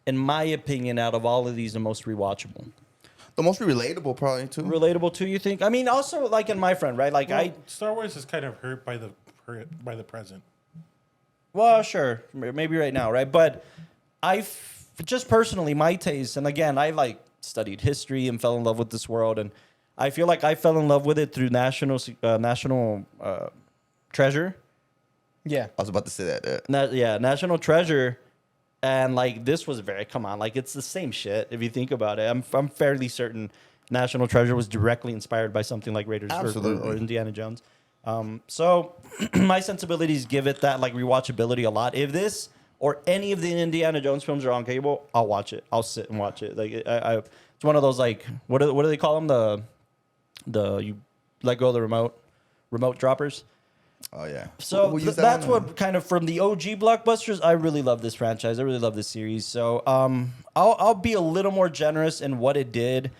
in my opinion, out of all of these, the most rewatchable. The most relatable, probably, too. Relatable too, you think? I mean, also like in my friend, right? Like Well, Star Wars is kind of hurt by the present. Well, sure, maybe right now, right? But just personally, my taste, and again, I like studied history and fell in love with this world, and I feel like I fell in love with it through National Treasure. Yeah. I was about to say that. National Treasure, and like this was come on, like it's the same shit if you think about it. I'm fairly certain National Treasure was directly inspired by something like Raiders or Indiana Jones. So my sensibilities give it that like rewatchability a lot. If this or any of the Indiana Jones films are on cable, I'll watch it. I'll sit and watch it. Like it's one of those like what do they call them? You let go of the remote droppers. Oh, yeah. So We'll use that that's one, what kind of from the OG blockbusters. I really love this franchise. I really love this series. So I'll be a little more generous in what it did.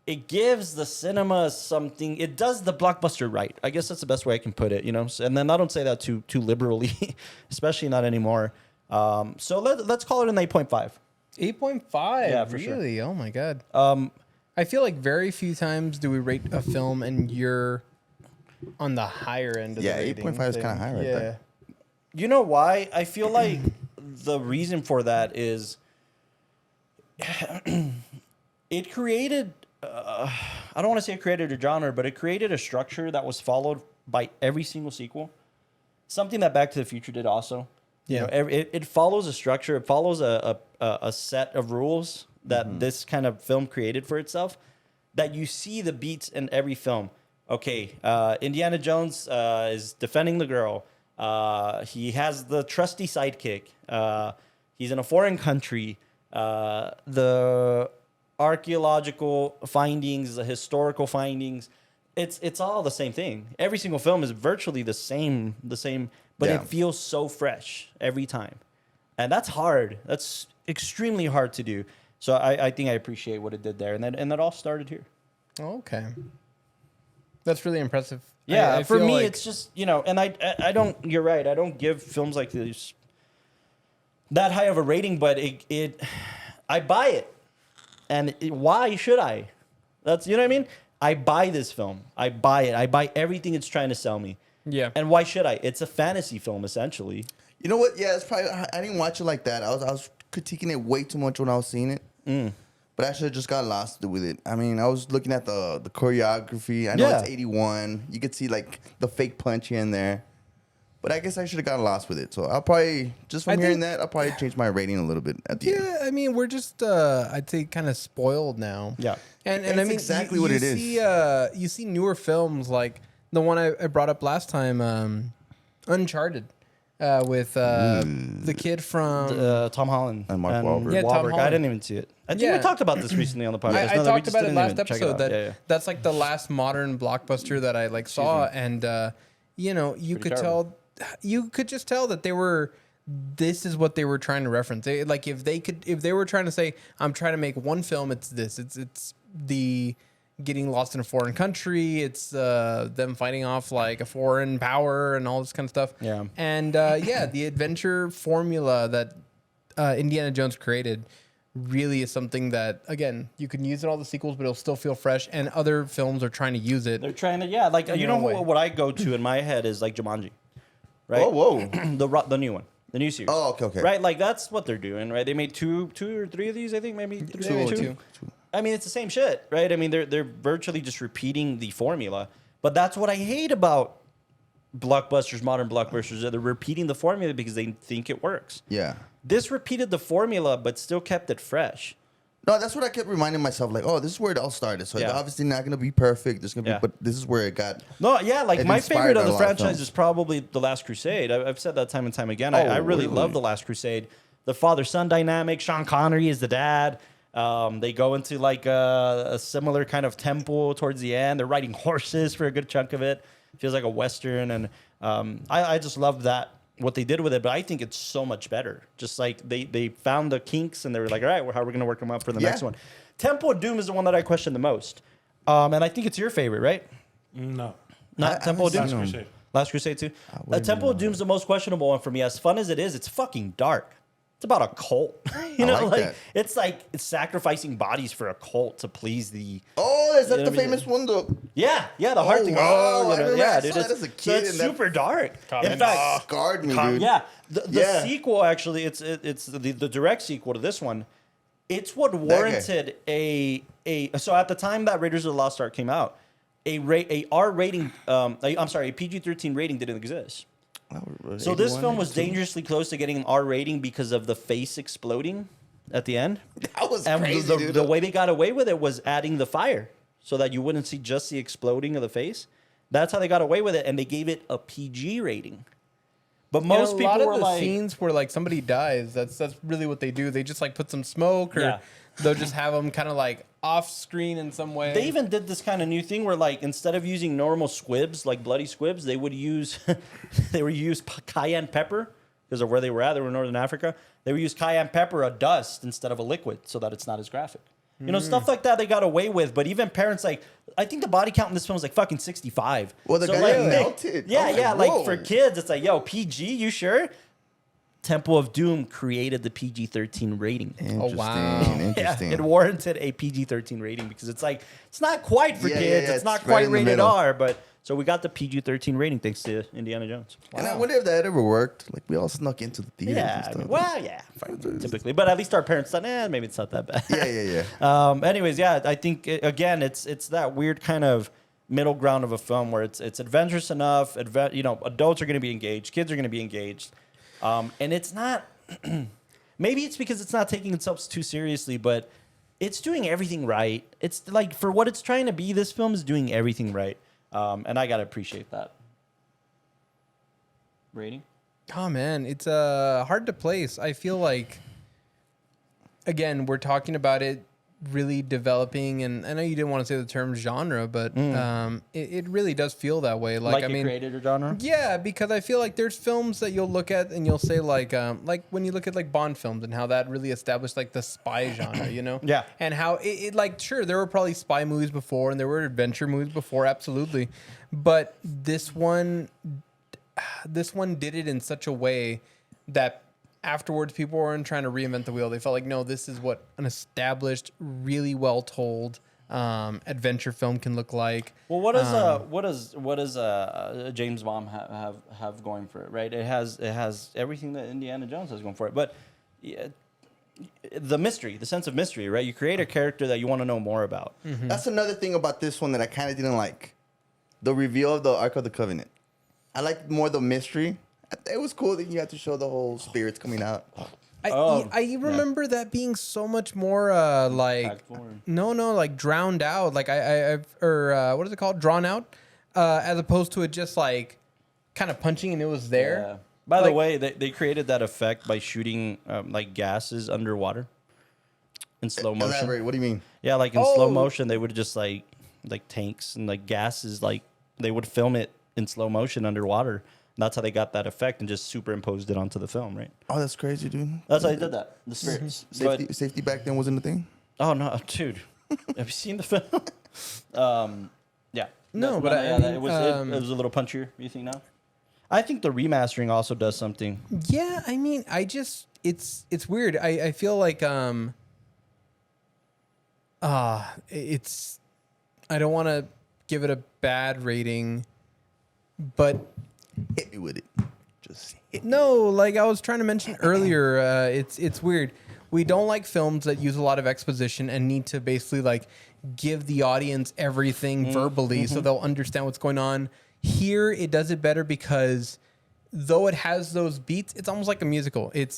It gives the cinema something. It does the blockbuster right. I guess that's the best way I can put it. And then I don't say that too liberally, especially not anymore. So let's call it an 8.5. 8.5. Yeah, for sure. Really? Oh my god. I feel like very few times do we rate a film and you're on the higher end of the rating. 8.5 is kind of high right there. You know why? I feel like the reason for that is it created, I don't want to say it created a genre, but it created a structure that was followed by every single sequel. Something that Back to the Future did also. Yeah. It follows a structure. It follows a set of rules that this kind of film created for itself, that you see the beats in every film. Okay, Indiana Jones is defending the girl. He has the trusty sidekick. He's in a foreign country. The archaeological findings, the historical findings, it's all the same thing. Every single film is virtually the same, but Yeah. it feels so fresh every time, and that's hard. That's extremely hard to do. So I think I appreciate what it did there, and that all started here. Okay. That's really impressive. Yeah, I for feel me, like- it's just, and I don't. You're right. I don't give films like this that high of a rating, but I buy it, and why should I? That's what I mean. I buy this film. I buy it. I buy everything it's trying to sell me. Yeah. And why should I? It's a fantasy film, essentially. You know what? Yeah, it's probably. I didn't watch it like that. I was critiquing it way too much when I was seeing it. But I should have just got lost with it. I mean, I was looking at the choreography. I know Yeah. it's 81. You could see like the fake punch here and there. But I guess I should have gotten lost with it. So I'll probably, just from hearing that, I'll probably change my rating a little bit at the end. Yeah, I mean, we're just, I'd say, kind of spoiled now. Yeah. And That's I mean, exactly what it is. You see newer films like the one I brought up last time, Uncharted, with the kid from. Tom Holland And Mark Wahlberg. Yeah, Tom I Holland. didn't even see it. I think Yeah. we talked about this recently on the podcast. I No, that we talked just about it didn't last even check episode. out. That's like the last modern blockbuster that I like saw, and you could terrible. you could just tell that they were. This is what they were trying to reference. Like if they were trying to say, I'm trying to make one film, it's this. It's the getting lost in a foreign country. It's them fighting off like a foreign power and all this kind of stuff. Yeah. And the adventure formula that Indiana Jones created really is something that, again, you can use in all the sequels, but it'll still feel fresh. And other films are trying to use it. They're trying to, like, you their know own way. what I go to in my head is like Jumanji, right? Oh, whoa. the new one, the new series. Oh, okay. Right, like that's what they're doing, right? They made two or three of these, I think, maybe two. I mean, it's the same shit, right? I mean, they're virtually just repeating the formula, but that's what I hate about blockbusters, modern blockbusters. They're repeating the formula because they think it works. Yeah. This repeated the formula, but still kept it fresh. No, that's what I kept reminding myself. Like, oh, this is where it all started. So it's Yeah. obviously not going to be perfect. There's going to Yeah. be, but this is where it got. No, yeah, like It my inspired favorite of a the lot of franchise films. is probably The Last Crusade. I've said that time and time again. Oh, I really really? love The Last Crusade. The father-son dynamic. Sean Connery is the dad. They go into like a similar kind of temple towards the end. They're riding horses for a good chunk of it. Feels like a Western. And I just love that, what they did with it. But I think it's so much better. Just like they found the kinks and they were like, all right, well, how are we going to work them up for the Yeah. next one? Temple of Doom is the one that I question the most. And I think it's your favorite, right? No. Not Temple of Doom? Last Crusade. Last Crusade too. wouldn't Temple of Doom's the most questionable one for me. As fun as it is, it's fucking dark. It's about a cult. You know, like that. it's sacrificing bodies for a cult to please the. Oh, is that You know the what I mean? famous one? The Yeah, the heart thing. wow. Oh, I remember I dude, saw that as a so kid it's and that- super dark. In that fact, scarred me, dude. yeah, the Yeah. sequel actually, it's the direct sequel to this one. It's what warranted a so at the time that Raiders of the Lost Ark came out, a R rating, a PG-13 rating didn't exist. So this 81, film was 82. dangerously close to getting an R rating because of the face exploding at the end. That was And crazy, dude. the way they got away with it was adding the fire so that you wouldn't see just the exploding of the face. That's how they got away with it, and they gave it a PG rating. But most a people lot of were the like, scenes where like somebody dies, that's really what they do. They just like put some smoke, or Yeah. they'll just have them kind of like off screen in some way. they even did this kind of new thing where, like, instead of using normal squibs, like bloody squibs, they would use cayenne pepper because of where they were at. They were in Northern Africa. They would use cayenne pepper, a dust, instead of a liquid, so that it's not as graphic. You know, stuff like that they got away with. But even parents, like, I think the body count in this film is like fucking 65. Well, the guy like, got melted. Yeah, I'm like, yeah. Like whoa. for kids, it's like, yo, PG, you sure? Temple of Doom created the PG-13 rating. Interesting. wow. Interesting. Yeah, it warranted a PG-13 rating because it's like, it's not quite for Yeah, kids. yeah, it's not it's quite right in the rated middle. R, but so we got the PG-13 rating thanks to Indiana Jones. And I wonder if that ever worked. Like, we all snuck into the theaters Yeah, and I stuff. mean, well, yeah, fine, typically. But at least our parents thought, maybe it's not that bad. Yeah. Anyways, yeah, I think again, it's that weird kind of middle ground of a film where it's adventurous enough. Adults are going to be engaged, kids are going to be engaged, and it's not. Maybe it's because it's not taking itself too seriously, but it's doing everything right. It's like for what it's trying to be, this film is doing everything right, and I gotta appreciate that. Rating. Oh man, it's hard to place. I feel like, again, we're talking about it really developing, and I know you didn't want to say the term genre, but it really does feel that way. Like I a mean, created genre. yeah, because I feel like there's films that you'll look at and you'll say like when you look at like Bond films and how that really established like the spy genre, you know? Yeah. And how it like, sure, there were probably spy movies before and there were adventure movies before, absolutely. But this one did it in such a way that afterwards people weren't trying to reinvent the wheel. They felt like, no, this is what an established, really well told adventure film can look like. Well, what does James Bond have going for it, right? It has everything that Indiana Jones has going for it, but yeah, the mystery, the sense of mystery, right? You create a character that you want to know more about. Mm-hmm. That's another thing about this one that I kind of didn't like. The reveal of the Ark of the Covenant. I liked more the mystery. It was cool that you had to show the whole spirits coming out. I remember that being so much more like like drowned out, like what is it called, drawn out, as opposed to it just like kind of punching and it was there. Yeah. By the way, they created that effect by shooting like gases underwater in slow motion. Elaborate. What do you mean? Yeah, like in slow motion, they would just like tanks and like gases, like they would film it in slow motion underwater. That's how they got that effect and just superimposed it onto the film, right? Oh, that's crazy, dude. That's how they did that. The spirits. Safety back then wasn't a thing? Oh, no, dude. Have you seen the film? Yeah. No, but it was a little punchier, you think now? I think the remastering also does something. Yeah, I mean, it's weird. I feel like it's, I don't want to give it a bad rating, but Hit me with it. Just hit me. no, like I was trying to mention earlier, it's weird. We don't like films that use a lot of exposition and need to basically like give the audience everything verbally so they'll understand what's going on. Here, it does it better because though it has those beats, it's almost like a musical. It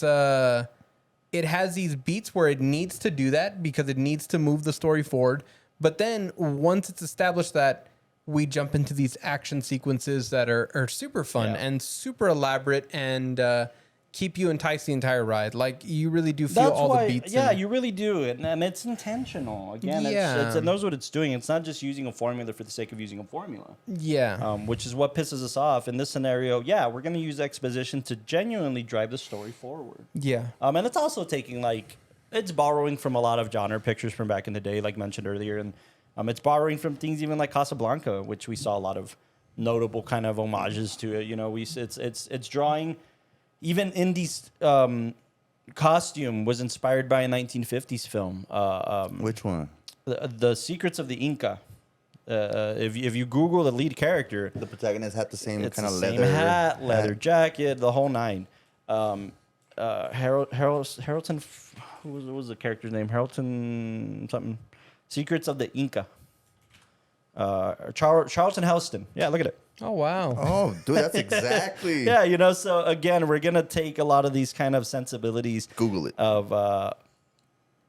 has these beats where it needs to do that because it needs to move the story forward. But then once it's established that, we jump into these action sequences that are super fun and super elaborate and keep you enticed the entire ride. Like you really do feel the beats. Yeah, you really do, and it's intentional. Again, it knows what it's doing. It's not just using a formula for the sake of using a formula. Yeah, which is what pisses us off in this scenario. Yeah, we're going to use exposition to genuinely drive the story forward. Yeah, and it's also taking it's borrowing from a lot of genre pictures from back in the day, like mentioned earlier, and it's borrowing from things even like Casablanca, which we saw a lot of notable kind of homages to it. You know, it's drawing. Even Indy's costume was inspired by a 1950s film. Which one? The Secrets of the Inca. If you Google the lead character, The protagonist had the same kind of same leather hat, leather jacket, the whole nine. Harrelson, what was the character's name? Harrelson something. Secrets of the Inca. Charlton Heston. Yeah, look at it. Oh, wow. Oh, dude, that's exactly. Yeah, you know, so again, we're going to take a lot of these kind of sensibilities Google it. of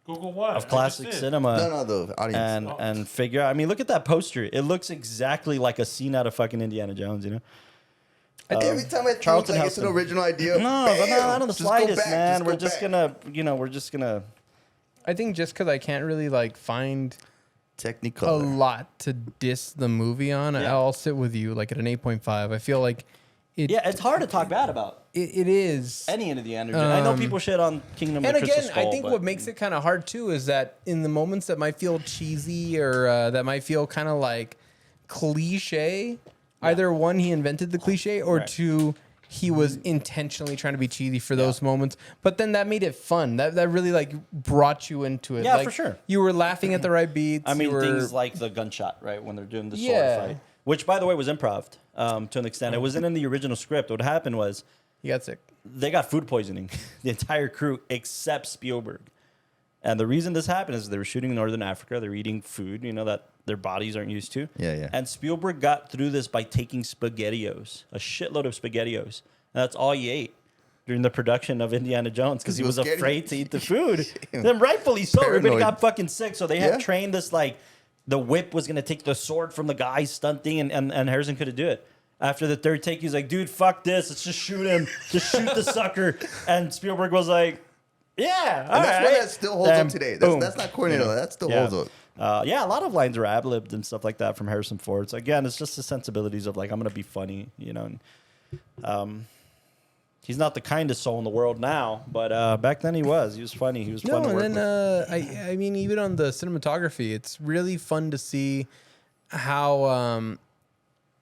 Google what? of classic cinema No, the audience. and figure out. I mean, look at that poster. It looks exactly like a scene out of fucking Indiana Jones, you know? Every time I think Charlton like it's an Heston. original idea, No, bam, but not on the just go slightest, back, man. go We're just back. gonna I think just because I can't really like find a Technicolor. lot to diss the movie on, Yeah. I'll sit with you like at an 8.5. I feel like it's hard to talk bad about it is. any Indiana Jones. I know people shit on Kingdom of And the Crystal again, Skull, I think but what makes it kind of hard too is that in the moments that might feel cheesy or that might feel kind of like cliche, either one, he invented the cliche, or Right. two, he was intentionally trying to be cheesy for those moments. But then that made it fun. That really like brought you into it. Yeah, like, for sure. You were laughing at the right beats. I mean, you were, things like the gunshot, right? When they're doing the sword Yeah. fight. Which, by the way, was improv to an extent. It wasn't in the original script. What happened was you got sick. they got food poisoning, the entire crew, except Spielberg. And the reason this happened is they were shooting in Northern Africa. They're eating food, that their bodies aren't used to. Yeah. And Spielberg got through this by taking SpaghettiOs, a shitload of SpaghettiOs. And that's all he ate during the production of Indiana Jones because he was scared. afraid to eat the food. Then rightfully so. Everybody Paranoid. got fucking sick. So they had Yeah. trained this, like, the whip was going to take the sword from the guy's stunt thing, and Harrison couldn't do it. After the third take, he's like, dude, fuck this. Let's just shoot him. Just shoot the sucker. And Spielberg was like, Yeah, And that's one that still holds Then up today. boom. That's not coordinated. That still Yeah. holds up. Yeah, a lot of lines are ad-libbed and stuff like that from Harrison Ford. So again, it's just the sensibilities of like, I'm going to be funny, you know. And, he's not the kindest soul in the world now, but back then he was. He was funny. He was fun to work and with. then I mean, even on the cinematography, it's really fun to see how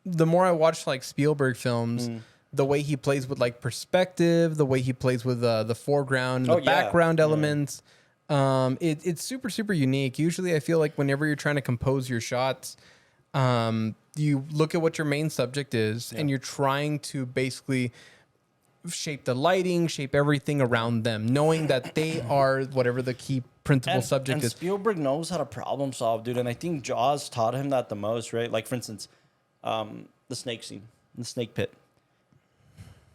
the more I watch like Spielberg films, the way he plays with like perspective, the way he plays with the foreground, and the background elements. It's super, super unique. Usually I feel like whenever you're trying to compose your shots, you look at what your main subject is and you're trying to basically shape the lighting, shape everything around them, knowing that they are whatever the key principal subject is. Spielberg knows how to problem solve, dude. And I think Jaws taught him that the most, right? Like, for instance, the snake scene, the snake pit.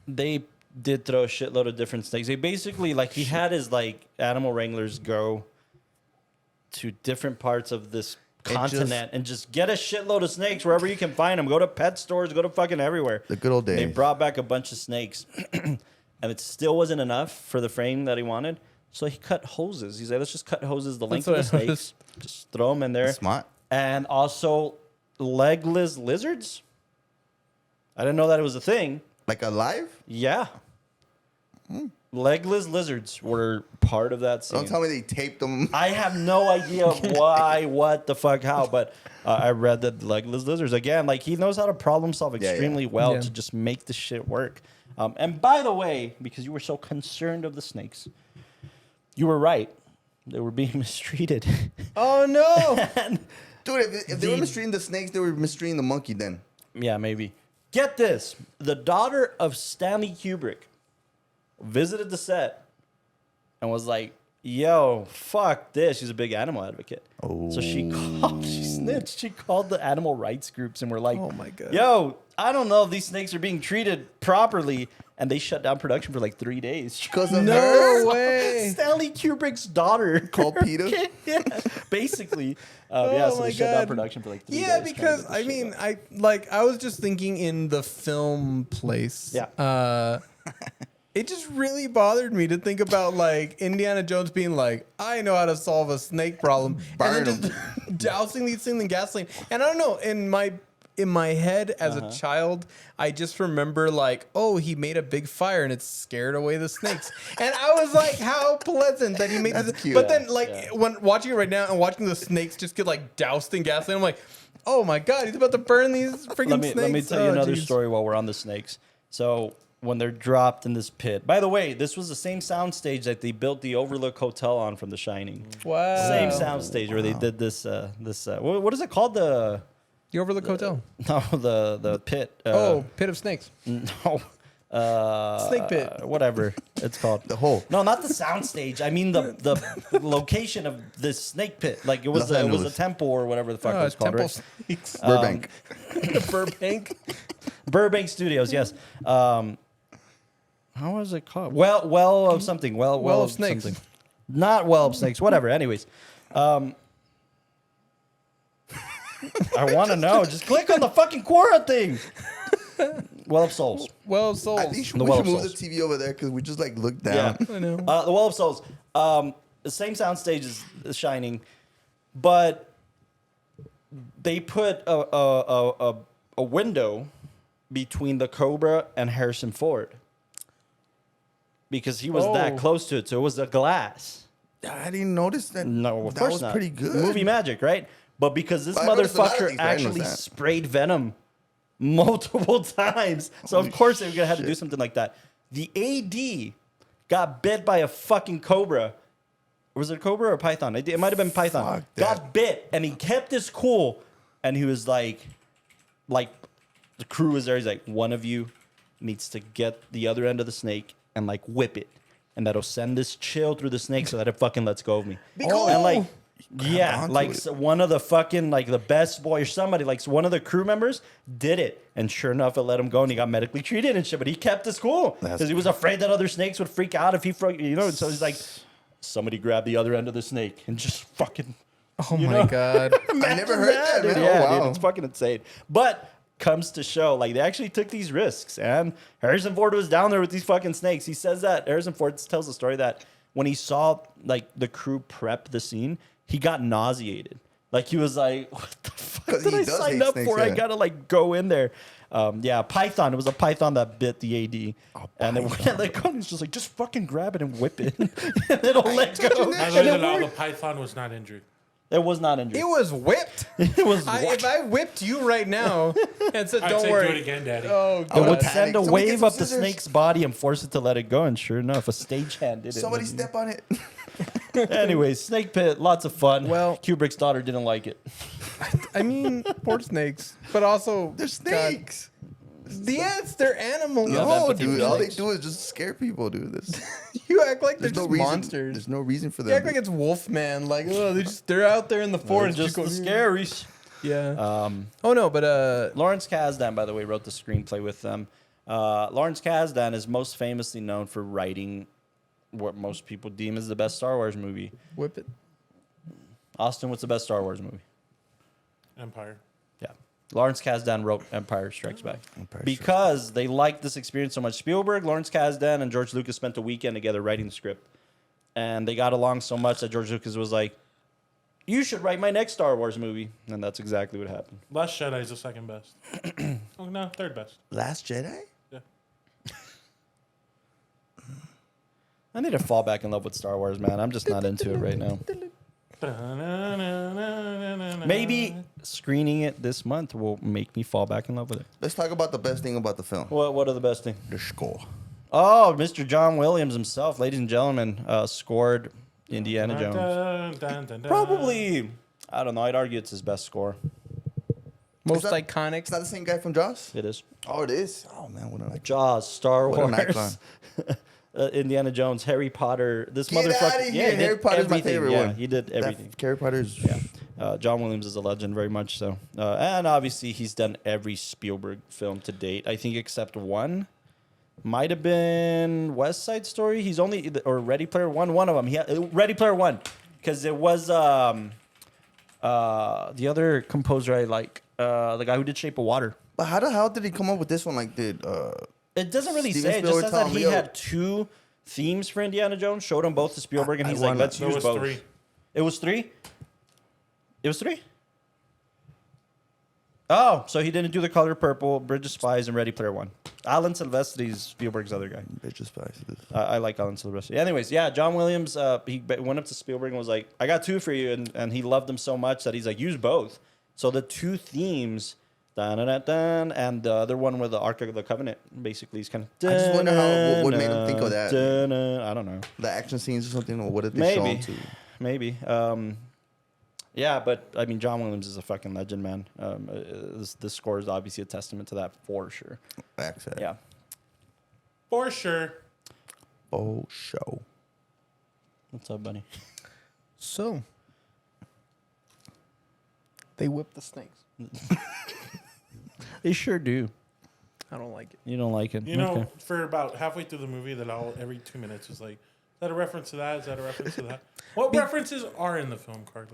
They did throw a shitload of different snakes. They basically, like, he had his, like, animal wranglers go to different parts of this continent and just get a shitload of snakes wherever you can find them. Go to pet stores, go to fucking everywhere. The good old days. They brought back a bunch of snakes, and it still wasn't enough for the frame that he wanted. So he cut hoses. He's like, let's just cut hoses the length of the snakes. Just throw them in there. Smart. And also legless lizards. I didn't know that it was a thing. Like alive? Yeah. Legless lizards were part of that scene. Don't tell me they taped them. I have no idea why, what the fuck, how, but I read that legless lizards, again, like he knows how to problem solve extremely well to just make the shit work. And by the way, because you were so concerned of the snakes, you were right. They were being mistreated. Oh no! Dude, if they were mistreating the snakes, they were mistreating the monkey then. Yeah, maybe. Get this. The daughter of Stanley Kubrick visited the set and was like, yo, fuck this. She's a big animal advocate. Oh. So she snitched. She called the animal rights groups and were like, oh my God. Yo, I don't know if these snakes are being treated properly. And they shut down production for like 3 days. Because of No her? way. Stanley Kubrick's daughter. Called Peter? Yeah, basically. Oh so my they shut down God. production for like 3 days. Yeah, trying to because get this I shit mean, out. I was just thinking in the film place. Yeah. It just really bothered me to think about like Indiana Jones being like, I know how to solve a snake problem, Burn and then just dousing these things in gasoline. And I don't know, in my head as a child, I just remember like, oh, he made a big fire and it scared away the snakes. And I was like, how pleasant that he made this. cute. But then like when watching it right now and watching the snakes just get like doused in gasoline, I'm like, oh my God, he's about to burn these freaking snakes. Let me tell you Oh, another geez. story while we're on the snakes. So when they're dropped in this pit. By the way, this was the same soundstage that they built the Overlook Hotel on from The Shining. Wow. Same soundstage where they did this. What is it called? The Overlook Hotel. no, the pit. Pit of Snakes. No. Snake pit. Whatever it's called. The hole. No, not the soundstage. I mean the location of this snake pit. Like it was Los a Angeles. temple or whatever the fuck it was called. Temple Right? Snakes. Burbank. Burbank. Burbank Studios. Yes. How was it called? Well of something. Well of Snakes. Something. Not Well of Snakes. Whatever. Anyways. I want to know. Just click on the fucking Quora thing. Well of Souls. Well of Souls. I think The we Well should of move the Souls. TV over there because we just like look down. Yeah. I know. The Well of Souls. The same soundstage as The Shining, but they put a window between the Cobra and Harrison Ford because he was that Oh. close to it. So it was a glass. I didn't notice that. No, of that course was not. pretty good. Movie magic, right? But because this I noticed a lot of motherfucker things, but I didn't actually notice that. sprayed venom multiple times, so of course they were gonna have to do something like that. The AD got bit by a fucking cobra. Was it a cobra or a python? It might have been python. Fuck that. Got bit, and he kept his cool, and he was like, the crew was there. He's like, one of you needs to get the other end of the snake and like whip it, and that'll send this chill through the snake so that it fucking lets go of me. cool. And like, Grab yeah, onto like it. so one of the fucking like the best boy or somebody like one of the crew members did it, and sure enough, it let him go, and he got medically treated and shit. But he kept his cool because he was afraid that other snakes would freak out if he, And so he's like, somebody grab the other end of the snake and just fucking. Oh my God. I never heard that, man. Dude. Oh, Yeah, wow. dude, it's fucking insane. But comes to show, like they actually took these risks, and Harrison Ford was down there with these fucking snakes. He says that Harrison Ford tells the story that when he saw like the crew prep the scene, he got nauseated. Like he was like, "What the fuck did I sign up for? I gotta like go in there." Python. It was a python that bit the AD, and then when it let go, he's just like, "Just fucking grab it and whip it, and it'll let go." By the way, the python was not injured. It was not injured. It was whipped. It was. If I whipped you right now and said, "Don't worry," do it again, Daddy. Oh, I would God. send a Somebody wave get some up the scissors. snake's body and force it to let it go. And sure enough, a stagehand did it. Somebody step on it. Anyways, Snake Pit, lots of fun. Well- Kubrick's daughter didn't like it. I mean, poor snakes, but also They're snakes. Yes, they're animals. Yeah, No, empathy dude. for All they snakes. do is just scare people, dude. You act like they're There's no just reason. monsters. There's no reason for You them. act like it's Wolfman. Like, oh, they're out there in the forest. Just the going, scaries. Yeah. Oh no, but Lawrence Kasdan, by the way, wrote the screenplay with them. Lawrence Kasdan is most famously known for writing what most people deem as the best Star Wars movie. whip it. Austin, what's the best Star Wars movie? Empire. Yeah. Lawrence Kasdan wrote Empire Strikes Back. Empire Because they liked this experience so much. Spielberg, Lawrence Kasdan, and George Lucas spent a weekend together writing the script. And they got along so much that George Lucas was like, "You should write my next Star Wars movie." And that's exactly what happened. Last Jedi is the second best. Oh no, third best. Last Jedi? Yeah. I need to fall back in love with Star Wars, man. I'm just not into it right now. Maybe screening it this month will make me fall back in love with it. Let's talk about the best thing about the film. What are the best things? The score. Oh, Mr. John Williams himself, ladies and gentlemen, scored Indiana Jones. Probably, I don't know. I'd argue it's his best score. Most that- iconic. It's not the same guy from Jaws? It is. Oh, it is? Oh, man. What an icon. Jaws, Star What an Wars, icon. Indiana Jones, Harry Potter. This Get motherfucker. outta here. he did Harry Potter's my everything. favorite Yeah, one. he did everything. Harry Potter's... Yeah. John Williams is a legend, very much so. And obviously, he's done every Spielberg film to date. I think except one. Might have been West Side Story. He's only... Or Ready Player One. One of them. Ready Player One. Because it was... the other composer I like. The guy who did Shape of Water. But how the hell did he come up with this one? Like, It doesn't really Steven say. It just Spielberg says that telling he me, had two themes for Indiana Jones, showed them both to Spielberg, and I he's like, wanna- let's There use was both. 3. It was 3? It was 3? Oh, so he didn't do The Color Purple, Bridge of Spies, and Ready Player One. Alan Silvestri is Spielberg's other guy. Bitch is spicy. I like Alan Silvestri. Anyways, yeah, John Williams, he went up to Spielberg and was like, I got 2 for you, and he loved them so much that he's like, use both. So the 2 themes... Dun, dun, dun, dun, and the other one with the Ark of the Covenant, basically, is kind of. I just wonder what made him think of that. I don't know. The action scenes or something, or what did they show him to? Maybe. Yeah, but I mean, John Williams is a fucking legend, man. This score is obviously a testament to that for sure. Accent. Yeah. For sure. Oh, show. What's up, buddy? So they whip the snakes. They sure do. I don't like it. You don't like it? You know, Okay. for about halfway through the movie, that every 2 minutes was like, is that a reference to that? Is that a reference to that? What references are in the film, Carlos?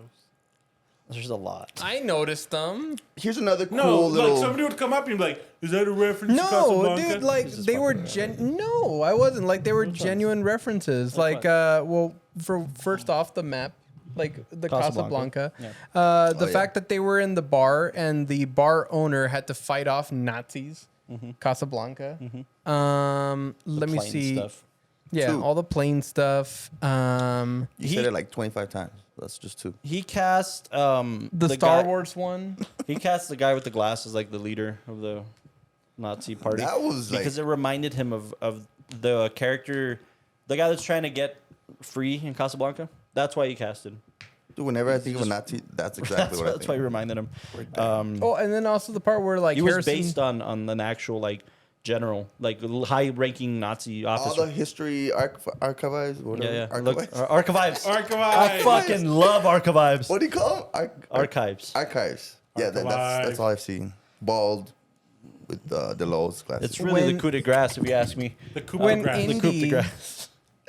There's a lot. I noticed them. Here's another cool No, little... like somebody would come up and be like, is that a reference to No, Casablanca? dude, like This is they were fucking No, I wasn't. Like they were Which ones? genuine references. Like, well, for first off the map, like the Casablanca. Casablanca. The yeah. fact that they were in the bar and the bar owner had to fight off Nazis. Casablanca. Let me Plane see. Stuff. Yeah, 2. all the plane stuff. You said it like 25 times. That's just 2. He cast The Star guy, Wars one. He cast the guy with the glasses, like the leader of the Nazi party. That was like... Because it reminded him of the character, the guy that's trying to get free in Casablanca. That's why he casted. Dude, whenever I think of a Nazi, that's exactly what I That's why he think. reminded him. Oh, and then also the part where like He was Harrison, based on an actual like general, like high-ranking Nazi All officer. the history archives, whatever. Yeah. Archives? Look, archives. I Archives. fucking love archives. What do you call them? Archives. Archives. Yeah, that's Archive. all I've seen. Bald with the Lowe's glasses. It's really When- the coup de grace, if you ask me. The coup When de grace. in- The coup de Indy- grace.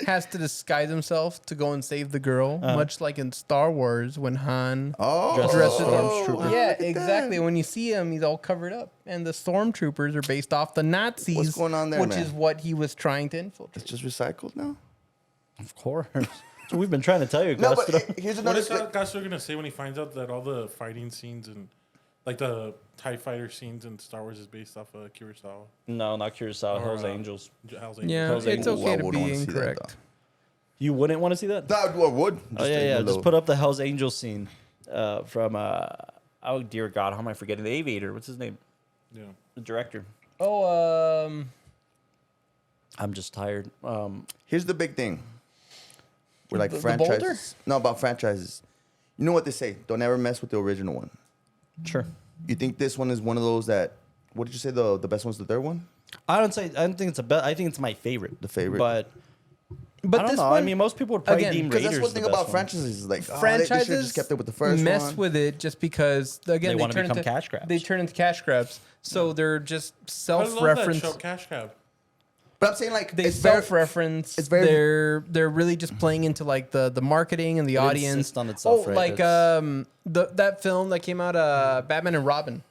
has to disguise himself to go and save the girl, much like in Star Wars when Han Oh, Dressed as a Yeah, stormtrooper. look at exactly. that. When you see him, he's all covered up, and the stormtroopers are based off the Nazis. What's going on there, Which man? is what he was trying to infiltrate. It's just recycled now? Of course. So we've been trying to tell you, No, Gusto. but here's What another is thing. Gaster gonna say when he finds out that all the fighting scenes and like the TIE fighter scenes in Star Wars is based off of Kurosawa? No, not Kurosawa. Or, Hell's Angels. Hell's Angels. Yeah, Hell's it's Angels. okay I to wouldn't be wanna see that, incorrect. You wouldn't want to see that? No, I would. Oh yeah. Just put up the Hell's Angels scene from oh dear God, how am I forgetting the Aviator? What's his name? Yeah. The director. Oh, I'm just tired. Here's the big thing. We're like The franchises. Boulder? No, about franchises. You know what they say? Don't ever mess with the original one. Sure. You think this one is one of those that? What did you say? The best one's the third one. I don't think it's a bet. I think it's my favorite. The favorite. But but I don't this know. one, I mean, most people would probably again, deem Because Raiders that's one thing the best about one. franchises. Is like they should franchises have just kept it with the first mess one. with it just because again They wanna turn become into cash grabs. They turn into cash grabs, so they're just I love that self-reference. show, Cash Cab. But I'm saying like They it's very, self-reference. it's very- They're really just playing into like the marketing and the It audience. insists on itself, oh, right? like It's- that film that came out, Batman and Robin.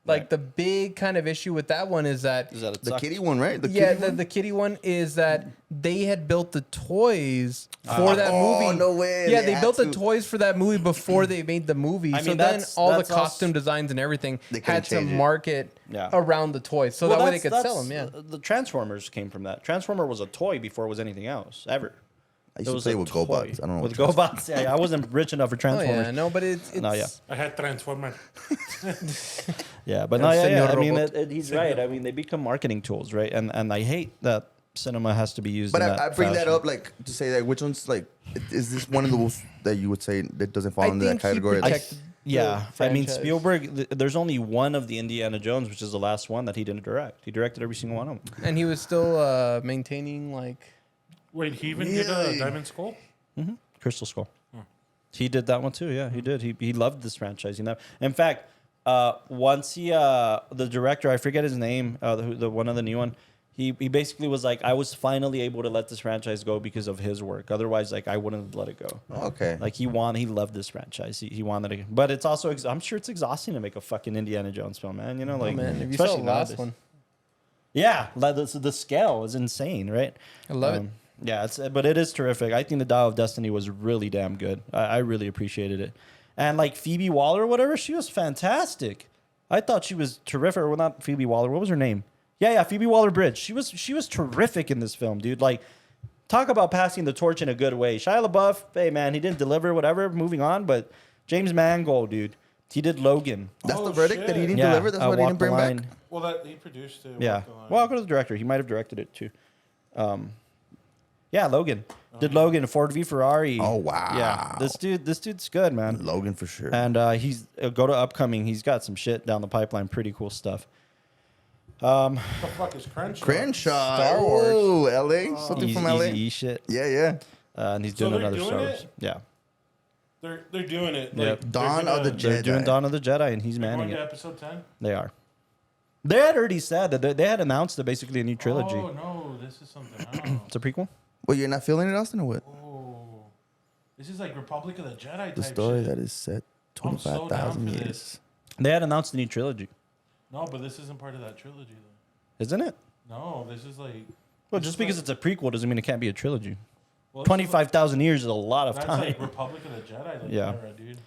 Like Right. the big kind of issue with that one is that Is that it the sucked? kitty one, right? The yeah, kitty one? the kitty one is that they had built the toys for that Oh, movie. no way, Yeah, they they had built the to. toys for that movie before they made the movie. I So mean, then that's- all the that's also- costume designs and everything They had couldn't to change it. market Yeah. around the toys, so Well, that way they that's- could sell them. Yeah. that's- The Transformers came from that. Transformer was a toy before it was anything else ever. I used It to was play a with toy. GoBots. I don't know. With what GoBots. Yeah, I wasn't rich enough for Oh Transformers. yeah, no, but it's No, yeah. I had Transformer. Yeah, but no, yeah. Senor I mean, Robot. he's right. I mean, they become marketing tools, right? And I hate that cinema has to be used. But in I bring that fashion. up like to say that which one's like is this one of those that you would say that doesn't fall I into that think he category? protected Yeah, the I mean franchise. Spielberg. There's only one of the Indiana Jones, which is the last one that he didn't direct. He directed every single one of them. And he was still maintaining like Wait, he even did Really? a Diamond Skull? Crystal Skull. He did that one too. Yeah, he did. He loved this franchise. You know, in fact, once the director, I forget his name, the one of the new one. He basically was like, I was finally able to let this franchise go because of his work. Otherwise, like I wouldn't let it go. Okay. Like he loved this franchise. He wanted it, but it's also I'm sure it's exhausting to make a fucking Indiana Jones film, man. You know, like oh man, if you saw especially the last nowadays. one, Yeah, like the scale is insane, right? I love it. Yeah, but it is terrific. I think the Dial of Destiny was really damn good. I really appreciated it, and like Phoebe Waller or whatever, she was fantastic. I thought she was terrific. Well, not Phoebe Waller. What was her name? Yeah, Phoebe Waller-Bridge. She was terrific in this film, dude. Like, talk about passing the torch in a good way. Shia LaBeouf, hey man, he didn't deliver. Whatever, moving on. But James Mangold, dude, he did Logan. That's Oh, the verdict that he shit. didn't deliver. That's why he Walk didn't bring the back. Line. Well, that he produced it. Yeah. Walk the Line. Well, I'll go to the director. He might have directed it too. Yeah, Logan did Logan. Ford v Ferrari. Oh, wow. Yeah, this dude's good, man. Logan for sure. And he's go to upcoming. He's got some shit down the pipeline. Pretty cool stuff. What the fuck is Crenshaw? Crenshaw. Star Wars. Oh, LA. Something from LA. Easy shit. Yeah, yeah. And he's So doing they're another doing Star Wars. it? Yeah, They're doing it. Yep. Like, they're Dawn of the they're Jedi. doing Dawn of the Jedi, and he's They're manning going to it. episode 10? They are. They had already said that they had announced basically a new trilogy. Oh, no. This is something else. It's a prequel. Well, you're not feeling it, Austin, or what? Oh. This is like Republic of the Jedi The type story shit. that is set I'm so down 25,000 for years. this. They had announced a new trilogy, No, but this isn't part of that trilogy, though. isn't it? No, this is like... Well, this just is because like, it's a prequel doesn't mean it can't be a trilogy. well, this is like- 25,000 years is a lot of That's time. like Republic of the Jedi like Yeah. era, dude.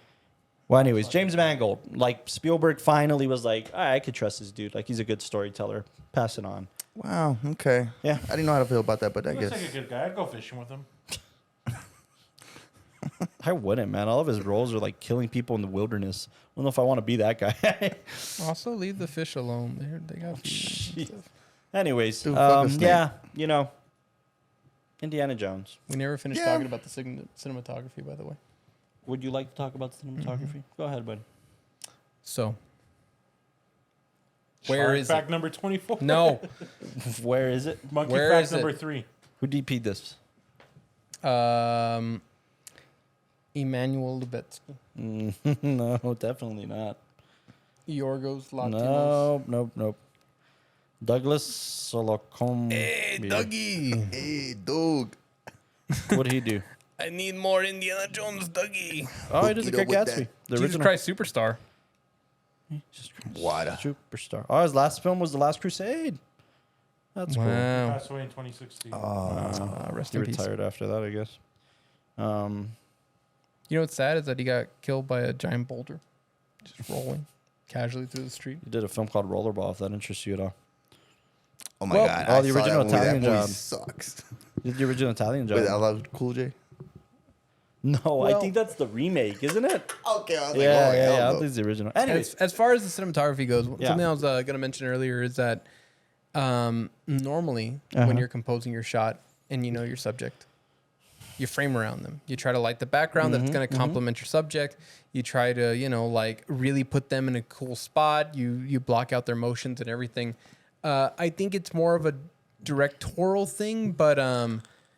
Well, anyways, James Mangold, like Spielberg finally was like, I could trust this dude. Like he's a good storyteller. Pass it on. Wow, okay. Yeah. I didn't know how to feel about that, but I He guess. looks like a good guy. I'd go fishing with him. I wouldn't, man. All of his roles are like killing people in the wilderness. I don't know if I want to be that guy. also leave the fish alone. They got feeding and stuff. Anyways, Dude, fuck a snake. yeah, you know, Indiana Jones. We never finished Yeah. talking about the cinematography, by the way. Would you like to talk about the cinematography? Go ahead, buddy. So, where Shark is fact it? number 24. No, Where is it? Monkey Where fact is it? number 3. Who DP'd this? Emmanuel Lubetsky, No, definitely not. Yorgos Lanthimos. Nope. Douglas Solocom. Hey, Dougie, Hey, Doug. What did he do? I need more Indiana Jones, Dougie. Oh, he did the Hook Great it up with Gatsby. The Jesus original. Christ Superstar. Jesus Christ. What? Superstar. Oh, his last film was The Last Crusade. That's Wow. Passed away in 2016. Rest cool. He in peace. retired after that, I guess. You know what's sad is that he got killed by a giant boulder, just rolling casually through the street. He did a film called Rollerball, if that interests you at all. Oh my Well, god! oh, I the saw original that movie. Italian That movie job. sucks. Did the original Italian job? With LL Cool J. No, I Well- think that's the remake, isn't it? Okay, I was Yeah, like, oh, yeah, hell I no. don't think it's the original. Anyways, As far as the cinematography goes, Yeah. something I was going to mention earlier is that normally Uh-huh. when you're composing your shot and you know your subject, you frame around them. You try to light the background that's going to complement your subject. You try to, like really put them in a cool spot. You block out their motions and everything. I think it's more of a directorial thing, but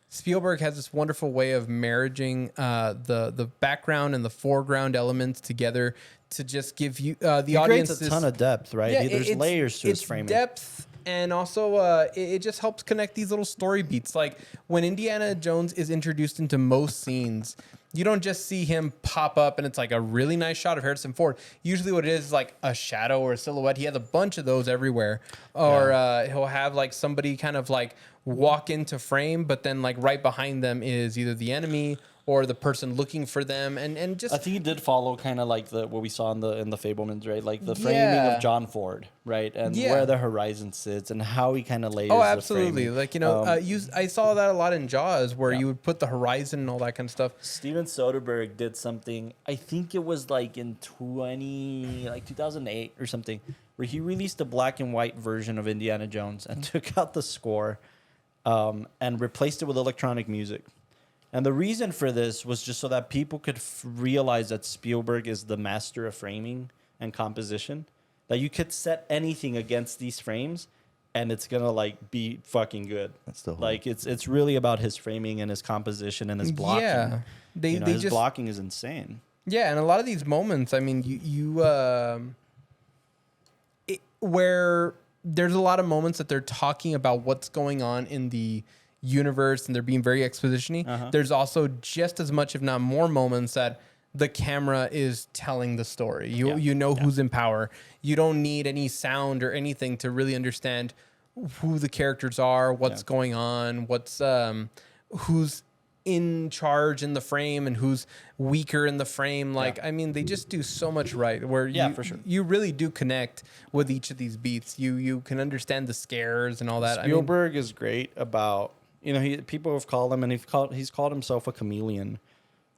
Spielberg has this wonderful way of marrying the background and the foreground elements together to just give you the he audience creates a this, ton of depth, right? yeah, There's it's- layers to his it's framing. depth, and also it just helps connect these little story beats. Like when Indiana Jones is introduced into most scenes, you don't just see him pop up and it's like a really nice shot of Harrison Ford. Usually what it is like a shadow or a silhouette. He has a bunch of those everywhere. Or he'll have like somebody kind of like walk into frame, but then like right behind them is either the enemy or the person looking for them. And just I think he did follow kind of like what we saw in the Fablemans, right? Like the framing Yeah. of John Ford, right? And Yeah. where the horizon sits and how he kind of layers Oh, the absolutely. framing. Like, I saw that a lot in Jaws where you would put the horizon and all that kind of stuff. Steven Soderbergh did something, I think it was like in 2008 or something, where he released a black and white version of Indiana Jones and took out the score and replaced it with electronic music. And the reason for this was just so that people could realize that Spielberg is the master of framing and composition, that you could set anything against these frames and it's gonna like be fucking good. That's the whole- Like it's really about his framing and his composition and his blocking. Yeah. They His just blocking is insane. Yeah, and a lot of these moments, I mean, where there's a lot of moments that they're talking about what's going on in the universe and they're being very exposition-y. There's also just as much, if not more, moments that the camera is telling the story. You know who's in power. You don't need any sound or anything to really understand who the characters are, what's going on, what's who's in charge in the frame and who's weaker in the frame. Like, I mean, they just do so much right where for sure. you really do connect with each of these beats. You can understand the scares and all that. Spielberg is great about, people have called him, and he's called himself a chameleon,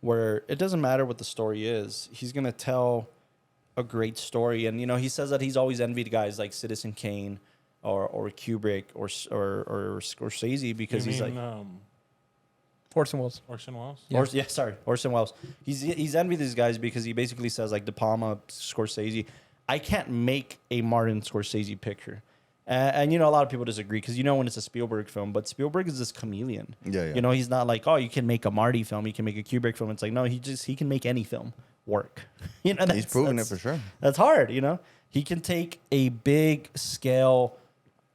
where it doesn't matter what the story is. He's going to tell a great story. And, he says that he's always envied guys like Citizen Kane or Kubrick or Scorsese because he's like... Orson Welles. Orson Welles. Orson Welles. He's envied these guys because he basically says like De Palma, Scorsese, I can't make a Martin Scorsese picture. And a lot of people disagree because when it's a Spielberg film, but Spielberg is this chameleon. Yeah, yeah. He's not like, oh, you can make a Marty film, you can make a Kubrick film. It's like, no, he can make any film work. He's proven it for sure. That's hard, He can take a big scale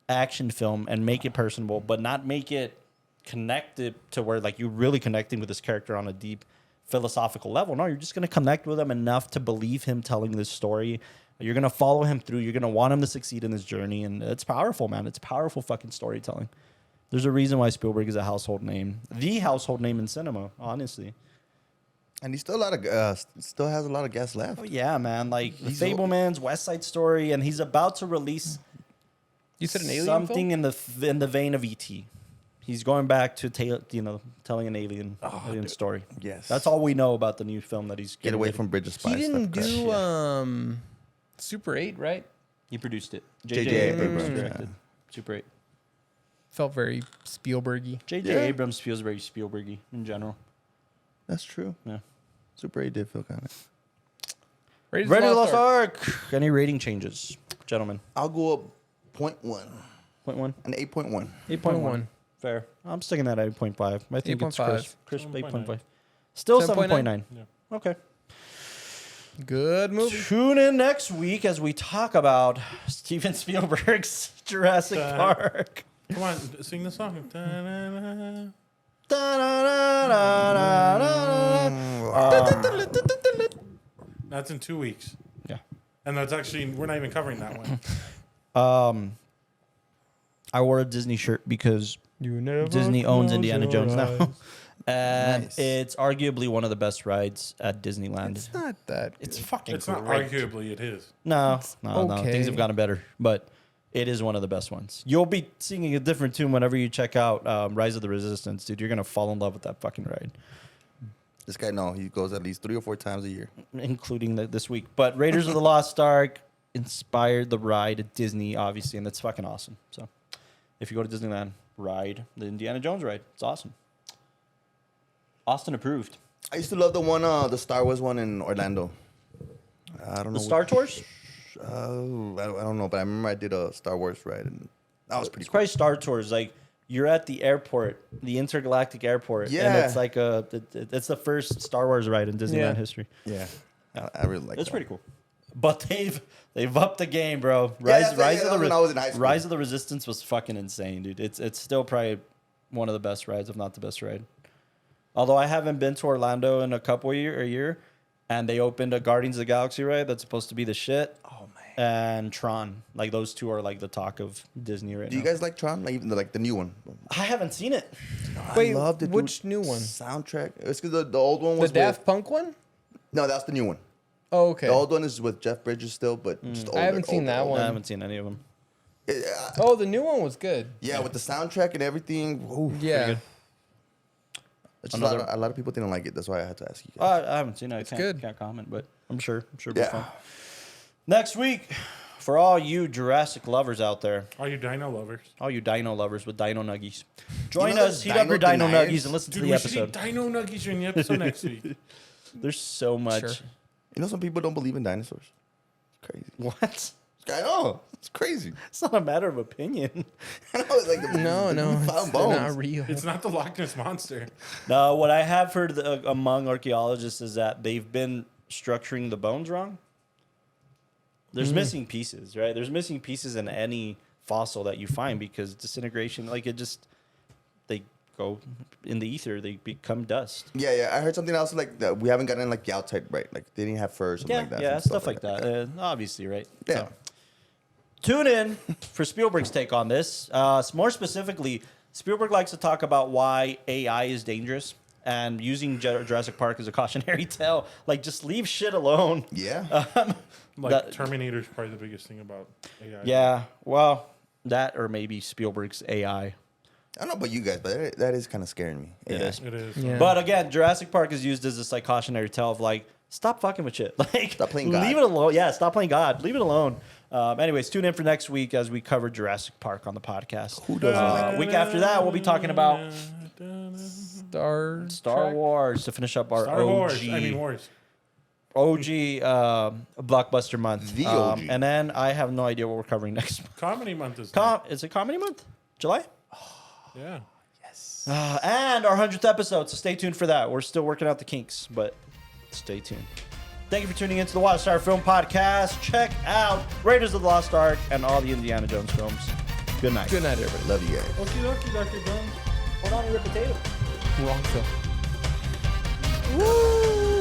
action film and make it personable, but not make it connected to where like you're really connecting with this character on a deep philosophical level. No, you're just going to connect with him enough to believe him telling this story. You're going to follow him through. You're going to want him to succeed in his journey. And it's powerful, man. It's powerful fucking storytelling. There's a reason why Spielberg is a household name. The household name in cinema, honestly. And he still still has a lot of gas left. Oh, yeah, man. Like The Fablemans, West Side Story, and he's about to release You said an alien something film? in the vein of E.T. He's going back to telling an alien story. Yes. That's all we know about the new film that he's Get getting away ready. from Bridge of Spies. He didn't stuff. do Super 8, right? He produced it. J.J. Abrams Abrams, directed. Super 8. Felt very Spielberg-y. J.J. Yeah. Abrams feels very Spielberg-y in general. That's true. Yeah. Super 8 did feel kind of. Raiders Ready of the Lost Ark. Any rating changes, gentlemen? I'll go up 0.1. 0.1? An 8.1. 8.1. Fair. I'm sticking that at 8.5. I think it's 8.5. crisp 7.9. 8.5. Still 7.9? 7.9. Yeah. Okay. Good movie. Tune in next week as we talk about Steven Spielberg's Jurassic Park. Come on, sing the song. Da-na-na. That's in 2 weeks. Yeah. And that's actually, we're not even covering that one. I wore a Disney shirt because You never Disney owns close Indiana your Jones now. eyes. And Nice. it's arguably one of the best rides at Disneyland. It's not that. It's good. fucking It's not great. arguably, it is. No. okay. Things have gotten better, but it is one of the best ones. You'll be singing a different tune whenever you check out Rise of the Resistance, dude. You're gonna fall in love with that fucking ride, This guy, no, he goes at least 3 or 4 times a year. including this week. But Raiders of the Lost Ark inspired the ride at Disney, obviously, and that's fucking awesome. So, if you go to Disneyland, ride the Indiana Jones ride. It's awesome. Austin approved. I used to love the one, the Star Wars one in Orlando. I don't know. The Star Tours? I don't know, but I remember I did a Star Wars ride, and that was pretty It's cool. probably Star Tours. Like you're at the airport, the intergalactic airport, and Yeah. it's like it's the first Star Wars ride in Disneyland Yeah. history. Yeah, I really like It's that. pretty cool. But they've upped the game, bro. Yeah, that's when I was in high school. Rise of the Resistance was fucking insane, dude. It's still probably one of the best rides, if not the best ride. Although I haven't been to Orlando in a year, and they opened a Guardians of the Galaxy ride that's supposed to be the shit. Oh man. And Tron, like those two are like the talk of Disney right Do now. you guys like Tron? Like even the new one? I haven't seen it. Wait, I loved it, dude. which new one? Soundtrack. It's because the old one The was Daft Punk one? No, that's the new one. Oh, okay. The old one is with Jeff Bridges still, but just older. haven't seen that I one. haven't seen any of them. Oh, the new one was good. Yeah, with the soundtrack and everything. Ooh, Yeah. good. it's just Another- a lot of people didn't like it. That's why I had to ask you guys. I haven't seen it. I good. can't comment, but I'm sure it'll be Yeah. fun. Next week, for all you Jurassic lovers out there, All you dino lovers. all you dino lovers with Dino Nuggies, join know us. those Heat up your Dino Dino deniers? Nuggies and listen Dude, to the we should episode. eat dino nuggies during the episode next week. There's so much. Sure. You know, some people don't believe in dinosaurs. It's crazy. What? I know. It's crazy. It's not a matter of opinion. I know. It's like No, we it's found they're bones. not real. It's not the Loch Ness Monster. No, what I have heard among archaeologists is that they've been structuring the bones wrong. There's missing pieces, right? There's missing pieces in any fossil that you find because disintegration, like they go in the ether, they become dust. Yeah. I heard something else like that. We haven't gotten like the outside right. Like they didn't have fur or something Yeah, like that. yeah, some stuff like that. Obviously, right? Yeah. So, tune in for Spielberg's take on this. More specifically, Spielberg likes to talk about why AI is dangerous and using Jurassic Park as a cautionary tale. Like, just leave shit alone. Yeah. Like That- Terminator's probably the biggest thing about AI. Yeah, well, that or maybe Spielberg's AI. I don't know about you guys, but that is kind of scaring me. It Yeah. is. It is. Yeah. But again, Jurassic Park is used as this like cautionary tale of like, stop fucking with shit. Like, Stop playing God. Leave it alone. Yeah, stop playing God. Leave it alone. Anyways, tune in for next week as we cover Jurassic Park on the podcast. Who doesn't like Week after that, we'll be talking about Star Trek? Wars to finish up our Star OG, Wars. I mean, Wars. OG blockbuster month. The OG. And then I have no idea what we're covering next month. Comedy month is. Is it comedy month? July? Yeah. And our 100th episode, so stay tuned for that. We're still working out the kinks, but stay tuned. Thank you for tuning into the WatchTower Film Podcast. Check out Raiders of the Lost Ark and all the Indiana Jones films. Good night. Good night, everybody. Love you guys. Okie dokie, Dr. Jones. Hold on to your potato. Wrong film. Woo!